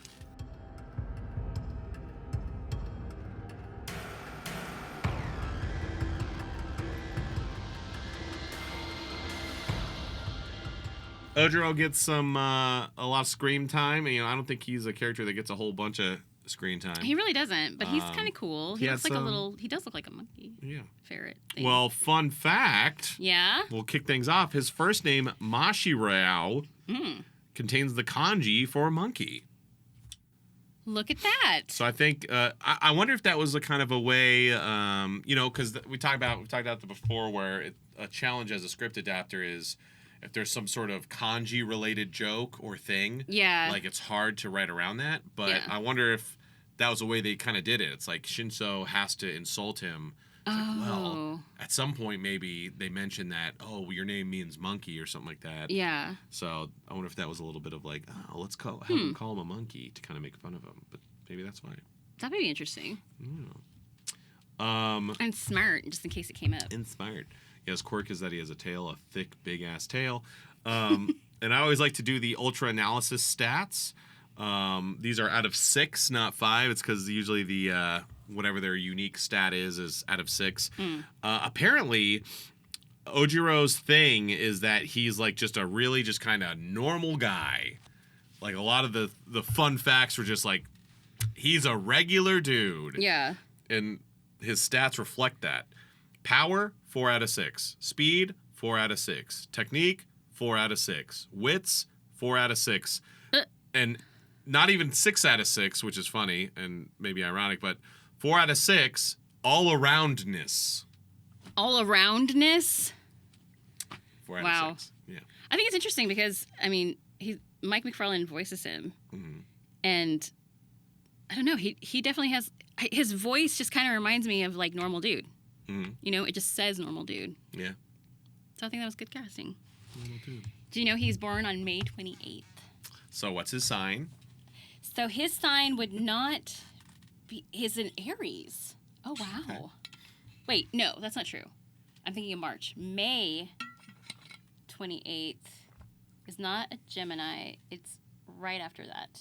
Ojiro gets a lot of screen time. And, I don't think he's a character that gets a whole bunch of screen time. He really doesn't, but he's kind of cool. He looks like he does look like a monkey. Yeah. Ferret thing. Well, fun fact. Yeah? We'll kick things off. His first name, Mashirao, contains the kanji for monkey. Look at that. So I think, I wonder if that was a kind of a way, because we talked about that before, where a challenge as a script adapter is, if there's some sort of kanji-related joke or thing, like it's hard to write around that. But I wonder if that was the way they kind of did it. It's like Shinso has to insult him. It's like, well, at some point maybe they mention that, your name means monkey or something like that. Yeah. So I wonder if that was a little bit of like, let's have him call him a monkey to kind of make fun of him. But maybe that's fine. That would be interesting. Yeah. And smart, just in case it came up. And smart. Yeah, his quirk is that he has a tail, a thick, big-ass tail. And I always like to do the ultra analysis stats. These are out of 6, not 5. It's because usually the whatever their unique stat is out of 6. Apparently, Ojiro's thing is that he's like just a really just kind of normal guy. Like a lot of the fun facts were just like, he's a regular dude. Yeah. And his stats reflect that. Power, 4 out of 6. Speed, 4 out of 6. Technique, 4 out of 6. Wits, 4 out of 6. And not even 6 out of 6, which is funny and maybe ironic, but 4 out of 6, all-aroundness. All-aroundness? 4 out of 6. Yeah. I think it's interesting because, Mike McFarlane voices him. Mm-hmm. And I don't know, he definitely has... His voice just kind of reminds me of, like, normal dude. Mm-hmm. It just says normal dude. Yeah. So I think that was good casting. Normal dude. Do you know he's born on May 28th? So what's his sign? So his sign would not be... He's an Aries. Oh, wow. Okay. Wait, no, that's not true. I'm thinking of March. May 28th is not a Gemini. It's right after that.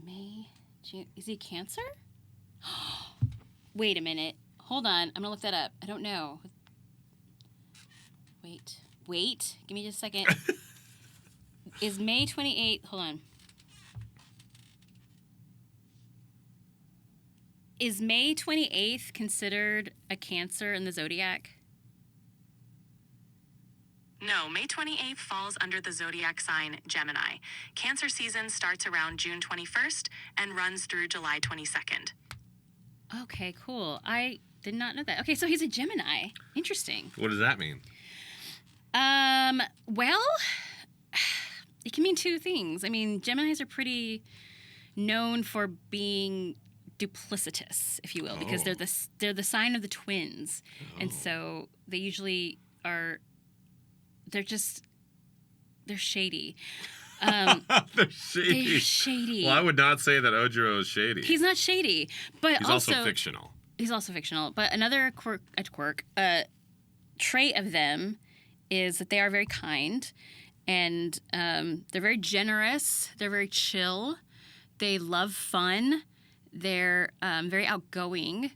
May... June... Is he Cancer? Wait a minute. Hold on. I'm going to look that up. I don't know. Wait. Give me just a second. Is May 28th... Hold on. Is May 28th considered a Cancer in the zodiac? No, May 28th falls under the zodiac sign Gemini. Cancer season starts around June 21st and runs through July 22nd. Okay, cool. I did not know that. Okay, so he's a Gemini. Interesting. What does that mean? Well, it can mean two things. Geminis are pretty known for being duplicitous, if you will, because they're the sign of the twins. And so they usually are they're shady. They're shady. They're shady. Well, I would not say that Ojiro is shady. He's not shady, but he's also fictional. He's also fictional. But another trait of them is that they are very kind, and they're very generous. They're very chill. They love fun. They're very outgoing.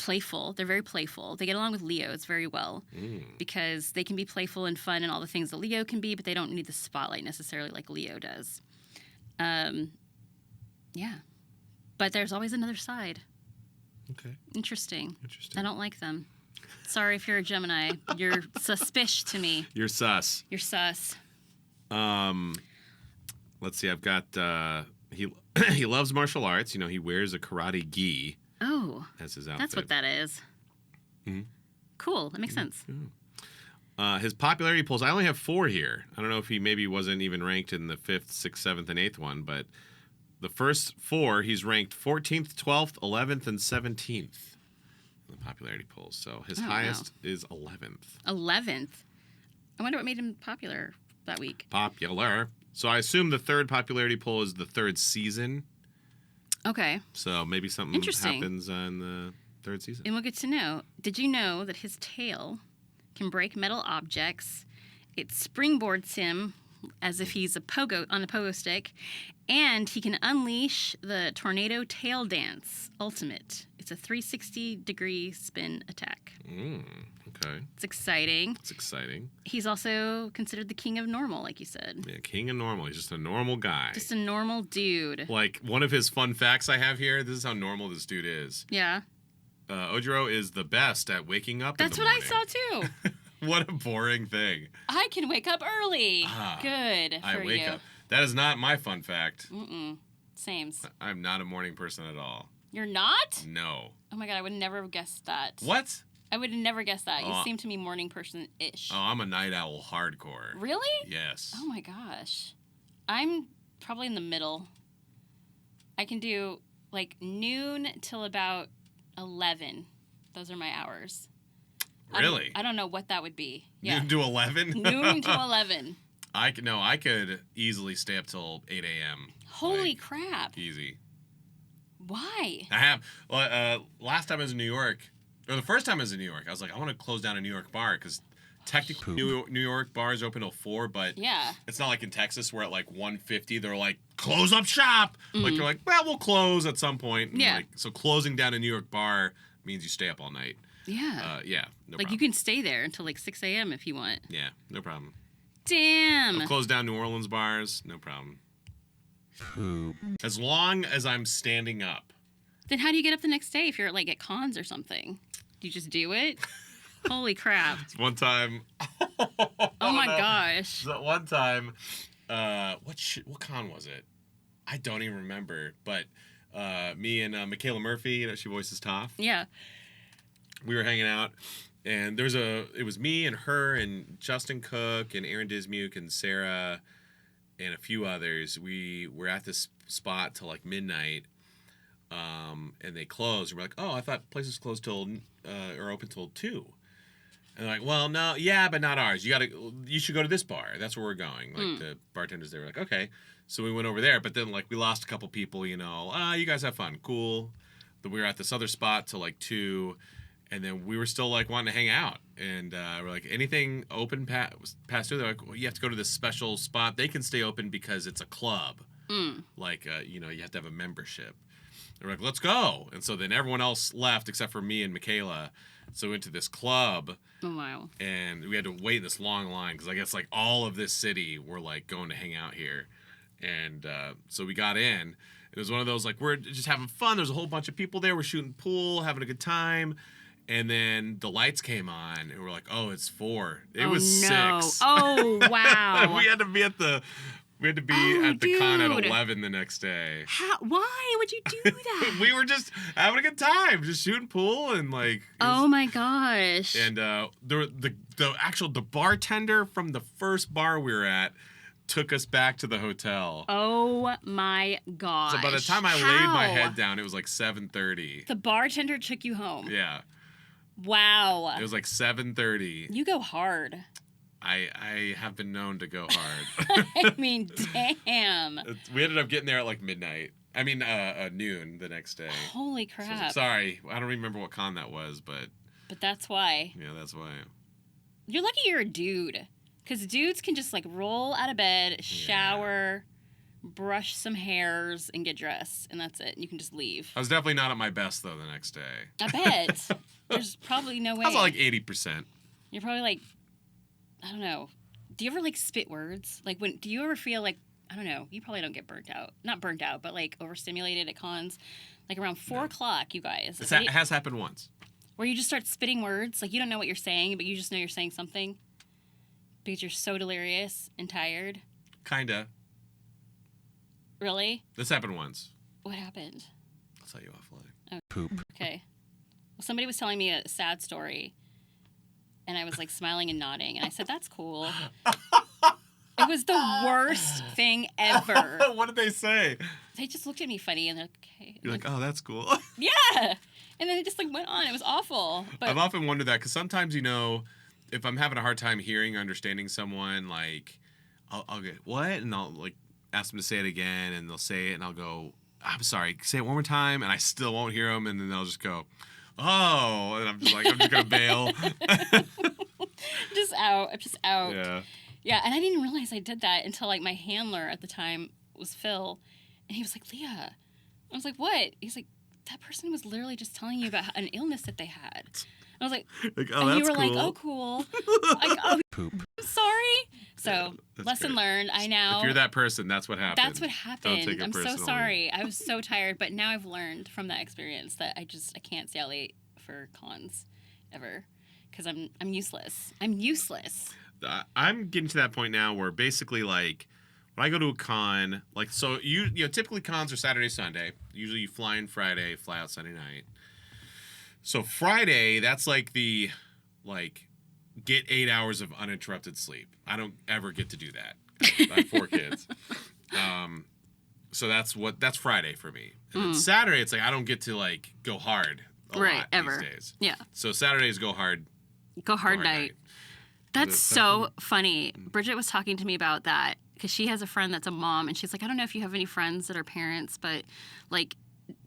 playful. They're very playful. They get along with Leos very well because they can be playful and fun and all the things that Leo can be, but they don't need the spotlight necessarily like Leo does. Yeah. But there's always another side. Okay. Interesting. Interesting. I don't like them. Sorry if you're a Gemini. You're suspicious to me. You're sus. You're sus. Let's see. I've got he loves martial arts. You know, he wears a karate gi Oh, as his outfit. that's what that is. Mhm. Cool. That makes sense. His popularity polls. I only have 4 here. I don't know if he maybe wasn't even ranked in the 5th, 6th, 7th, and 8th one, but the first 4 he's ranked 14th, 12th, 11th, and 17th in the popularity polls. So his Oh, wow. highest is 11th. 11th. I wonder what made him popular that week. Popular. So I assume the 3rd popularity poll is the 3rd season. Okay. So maybe something Interesting. happens in the 3rd season. And we'll get to know. Did you know that his tail can break metal objects? It springboards him as if he's on a pogo stick, and he can unleash the tornado tail dance ultimate. It's a 360-degree spin attack. Okay. It's exciting. It's exciting. He's also considered the king of normal, like you said. Yeah, king of normal. He's just a normal guy. Just a normal dude. Like, one of his fun facts I have here, this is how normal this dude is. Yeah. Ojiro is the best at waking up That's in the what I morning. saw too. What a boring thing. I can wake up early. Ah, Good for I wake you. up. That is not my fun fact. Sames. I'm not a morning person at all. You're not? No. Oh my god, I would never have guessed that. What? I would have never guessed that. You Oh. seem to me morning person-ish. Oh, I'm a night owl hardcore. Really? Yes. Oh my gosh. I'm probably in the middle. I can do like noon till about 11. Those are my hours. Really? I don't know what that would be. Yeah. Noon to 11? Noon to 11. I could easily stay up till 8 a.m. Holy Like, crap. Easy. Why? I have. Last time I was in New York, or the first time I was in New York, I was like, I want to close down a New York bar because technically New York bars open till 4, but Yeah. it's not like in Texas where at like 1:50 they're like, close up shop. Mm-hmm. Like they're like, well, we'll close at some point. And Yeah. Like, so closing down a New York bar means you stay up all night. Yeah. Yeah. No like problem. you can stay there until like 6 a.m. if you want. Yeah. No problem. Damn. I'll close down New Orleans bars. No problem. Poop. As long as I'm standing up. Then how do you get up the next day if you're like at cons or something? Do you just do it? Holy crap. One time. Oh my no. gosh. That one time, what con was it? I don't even remember. But me and Michaela Murphy, you know, she voices Toph. Yeah. We were hanging out, and it was me and her and Justin Cook and Aaron Dismuke and Sarah and a few others. We were at this spot till like midnight, and they closed. And we're like, oh, I thought places closed till or open till 2. And they're like, well, no, yeah, but not ours. You should go to this bar. That's where we're going. Like the bartenders, they were like, okay. So we went over there, but then like we lost a couple people. You know, you guys have fun, cool. Then we were at this other spot till like 2. And then we were still like wanting to hang out, and we're like, anything open past 2? They're like, well, you have to go to this special spot. They can stay open because it's a club. Like, you know, you have to have a membership. They're like, let's go. And so then everyone else left except for me and Michaela. So we went to this club. Oh wow. And we had to wait in this long line because I guess like all of this city were like going to hang out here. And so we got in. It was one of those like, we're just having fun. There's a whole bunch of people there. We're shooting pool, having a good time. And then the lights came on, and we're like, "Oh, it's 4." It was no. 6. Oh wow. we had to be at the con at dude. 11 the next day. Why would you do that? We were just having a good time, just shooting pool and like. Oh my gosh. And the bartender from the first bar we were at took us back to the hotel. Oh my gosh. So by the time I laid my head down, it was like 7:30. The bartender took you home. Yeah. Wow. It was like 7:30. You go hard. I have been known to go hard. I mean, damn. We ended up getting there at like midnight. I mean, noon the next day. Holy So, crap. sorry, I don't remember what con that was, but But that's why. yeah, that's why. You're lucky you're a dude. Because dudes can just like roll out of bed, shower, brush some hairs, and get dressed, and that's it. You can just leave. I was definitely not at my best, though, the next day. I bet. There's probably no way. I was at like 80%. You're probably like, I don't know. Do you ever like spit words? Like do you ever feel like, I don't know, you probably don't get burnt out. Not burnt out, but like overstimulated at cons. Like around 4 o'clock, you guys. It has happened once. Where you just start spitting words. Like you don't know what you're saying, but you just know you're saying something. Because you're so delirious and tired. Kinda. Really? This happened once. What happened? I'll tell you offline. Oh, Poop. okay. Well, somebody was telling me a sad story. And I was like smiling and nodding. And I said, that's cool. It was the worst thing ever. What did they say? They just looked at me funny and they're like, okay. You're like, oh, that's cool. Yeah. And then it just like went on. It was awful. But I've often wondered that because sometimes, if I'm having a hard time hearing or understanding someone, like, I'll get, what? And I'll like ask them to say it again and they'll say it and I'll go, I'm sorry, say it one more time. And I still won't hear them. And then they'll just go, oh. And I'm just like, I'm just going to bail. I'm just out. Yeah. Yeah, and I didn't realize I did that until like my handler at the time was Phil, and he was like, Leah. I was like, what? He's like, that person was literally just telling you about an illness that they had. I was like, oh, and you that's were like, cool. oh, cool. Like, oh, Poop. I'm sorry. So, That's lesson great. learned. I now. If you're that person, that's what happened. That's what Don't happened. take it I'm so personally. sorry. I was so tired, but now I've learned from that experience that I can't stay out late for cons ever because I'm useless. I'm useless. I'm getting to that point now where basically like when I go to a con, like so you know typically cons are Saturday, Sunday. Usually you fly in Friday, fly out Sunday night. So Friday, that's like the get 8 hours of uninterrupted sleep. I don't ever get to do that. I have 4 kids. So that's Friday for me. And then Saturday, it's like I don't get to like go hard a lot ever. these days. Yeah. So Saturdays go hard. Go hard night. That's That's so funny. Bridget was talking to me about that because she has a friend that's a mom, and she's like, I don't know if you have any friends that are parents, but like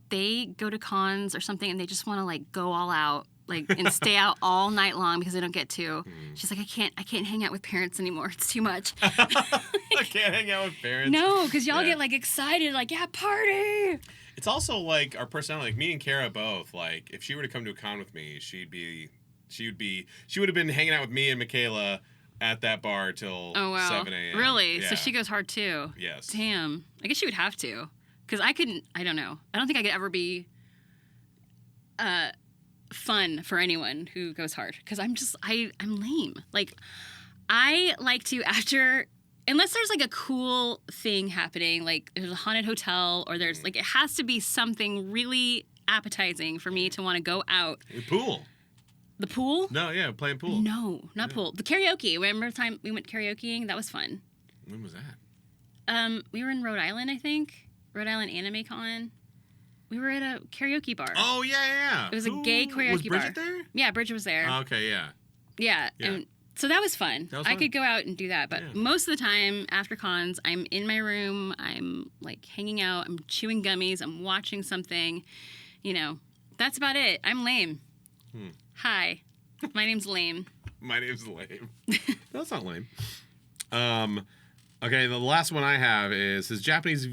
they go to cons or something and they just want to like go all out, like and stay out all night long because they don't get to. She's like, I can't hang out with parents anymore. It's too much. I can't hang out with parents. No, because y'all Yeah. get like excited, like yeah, party. It's also like our personality. Like me and Kara both. Like if she were to come to a con with me, she would have been hanging out with me and Michaela at that bar till 7 a.m. Really? Yeah. So she goes hard too. Yes. Damn. I guess she would have to. Because I couldn't, I don't know. I don't think I could ever be fun for anyone who goes hard. Because I'm lame. Like, I like to, unless there's like a cool thing happening, like there's a haunted hotel or there's like, it has to be something really appetizing for me to want to go out. The pool. The pool? No, yeah, playing pool. No, not pool. The karaoke. Remember the time we went karaokeing? That was fun. When was that? We were in Rhode Island, I think. Rhode Island Anime Con. We were at a karaoke bar. Oh yeah. It was a gay karaoke was Bridget bar. there? Yeah, Bridget was there. Oh, okay, yeah. Yeah. Yeah. And so that was fun. That was I fun. could go out and do that, but Yeah. most of the time after cons, I'm in my room, I'm like hanging out, I'm chewing gummies, I'm watching something. You know, that's about it. I'm lame. Hi. My name's Lame. My name's Lame. No, that's not lame. Okay, the last one I have is his Japanese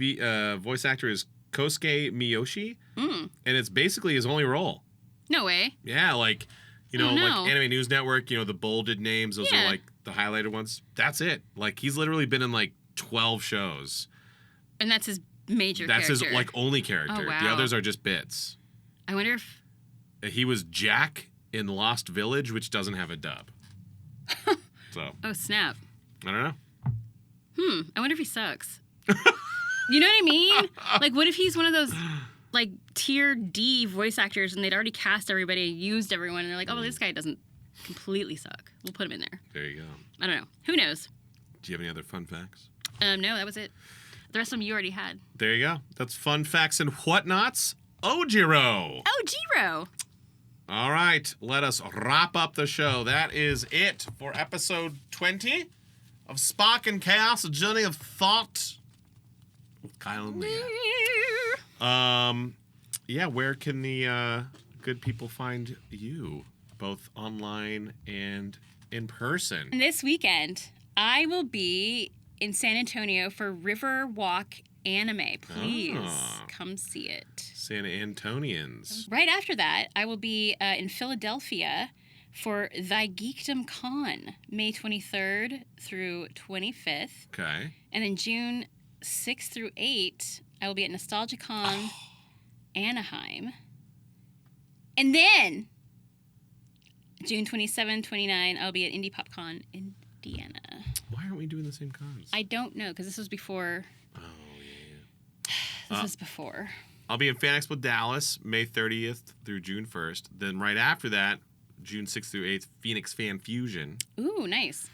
voice actor is Kosuke Miyoshi, and it's basically his only role. No way. Yeah, like, Oh, no. like Anime News Network, the bolded names, those Yeah. are like the highlighted ones. That's it. Like, he's literally been in like 12 shows. And that's his major That's character. his like only character. Oh, wow. The others are just bits. I wonder if... He was Jack in Lost Village, which doesn't have a dub. So, Oh, snap. I don't know. I wonder if he sucks. You know what I mean? Like, what if he's one of those, like, tier D voice actors and they'd already cast everybody, used everyone, and they're like, oh, well, this guy doesn't completely suck. We'll put him in there. There you go. I don't know. Who knows? Do you have any other fun facts? No, that was it. The rest of them you already had. There you go. That's fun facts and whatnots. Ojiro. Ojiro. All right, let us wrap up the show. That is it for episode 20 of Spark and Chaos, a journey of thought with Kyle and Leah. Yeah, where can the good people find you, both online and in person? This weekend, I will be in San Antonio for River Walk anime. Please Oh. come see it. San Antonians. Right after that, I will be in Philadelphia for Thy Geekdom Con, May 23rd through 25th. Okay. And then June 6th through 8th, I will be at NostalgiaCon Anaheim. And then June 27, 29, I'll be at Indie PopCon Indiana. Why aren't we doing the same cons? I don't know, because this was before. Oh, yeah. This was before. I'll be in Fan Expo Dallas, May 30th through June 1st. Then right after that, June 6th through 8th, Phoenix Fan Fusion. Ooh, nice.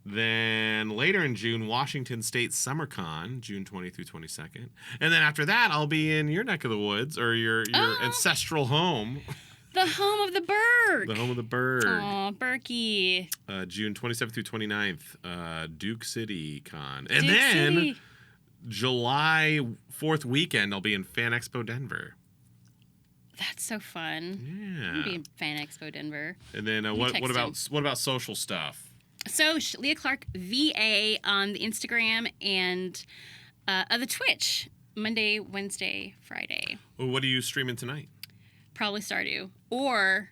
Then later in June, Washington State SummerCon, June 20th through 22nd. And then after that, I'll be in your neck of the woods, or your ancestral home. The home of the bird. The home of the bird. Aw, Berkey. June 27th through 29th, Duke City Con. And Duke then City. July 4th weekend, I'll be in Fan Expo Denver. That's so fun. Yeah. I'll be in Fan Expo Denver. And then what about social stuff? So, Leah Clark VA on the Instagram and the Twitch, Monday, Wednesday, Friday. Well, what are you streaming tonight? Probably Stardew. Or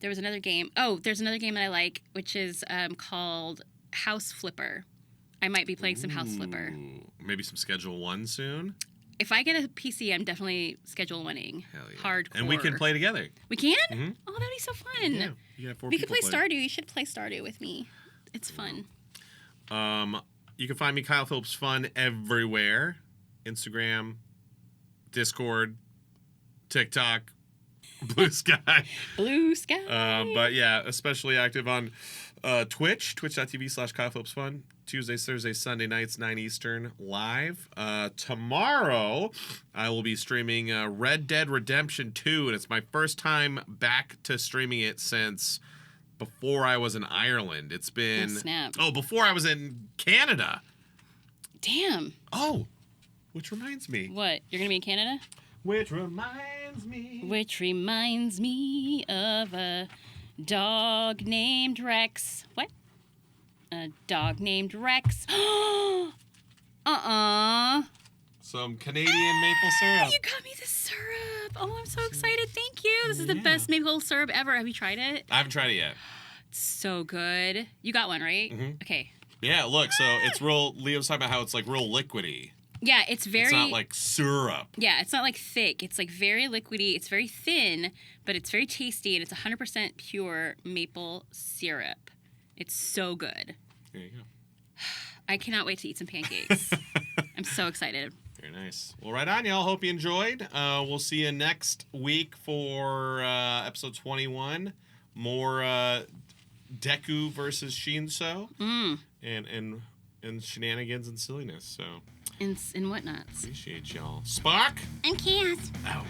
there was another game. Oh, there's another game that I like, which is called House Flipper. I might be playing some House Flipper. Ooh, maybe some Schedule 1 soon? If I get a PC, I'm definitely Schedule 1ing. Hell yeah. Hardcore. And we can play together. We can? Mhm. Oh, that'd be so fun. Yeah. You can have 4 We could people play Stardew. You should play Stardew with me. It's fun. You can find me, Kyle Phillips Fun, everywhere. Instagram, Discord, TikTok, Blue Sky. Blue Sky. But yeah, especially active on Twitch, twitch.tv/Kyle Phillips Fun. Tuesdays, Thursdays, Sunday nights, 9 Eastern, live. Tomorrow, I will be streaming Red Dead Redemption 2, and it's my first time back to streaming it since before I was in Ireland. It's been... Oh, snap. Oh, before I was in Canada. Damn. Oh, which reminds me. What? You're going to be in Canada? Which reminds me. Which reminds me of a dog named Rex. What? A dog named Rex. Some Canadian maple syrup. You got me the syrup. Oh, I'm so excited. Thank you. This is the best maple syrup ever. Have you tried it? I haven't tried it yet. It's so good. You got one, right? Mhm. Okay. Yeah, look, so it's real. Leah was talking about how it's like real liquidy. Yeah, it's very... It's not like syrup. Yeah, it's not like thick. It's like very liquidy. It's very thin, but it's very tasty, and it's 100% pure maple syrup. It's so good. There you go. I cannot wait to eat some pancakes. I'm so excited. Very nice. Well, right on, y'all. Hope you enjoyed. We'll see you next week for episode 21. More Deku versus Shinso. And shenanigans and silliness. So And whatnots. appreciate y'all. Spock I'm Chaos. out.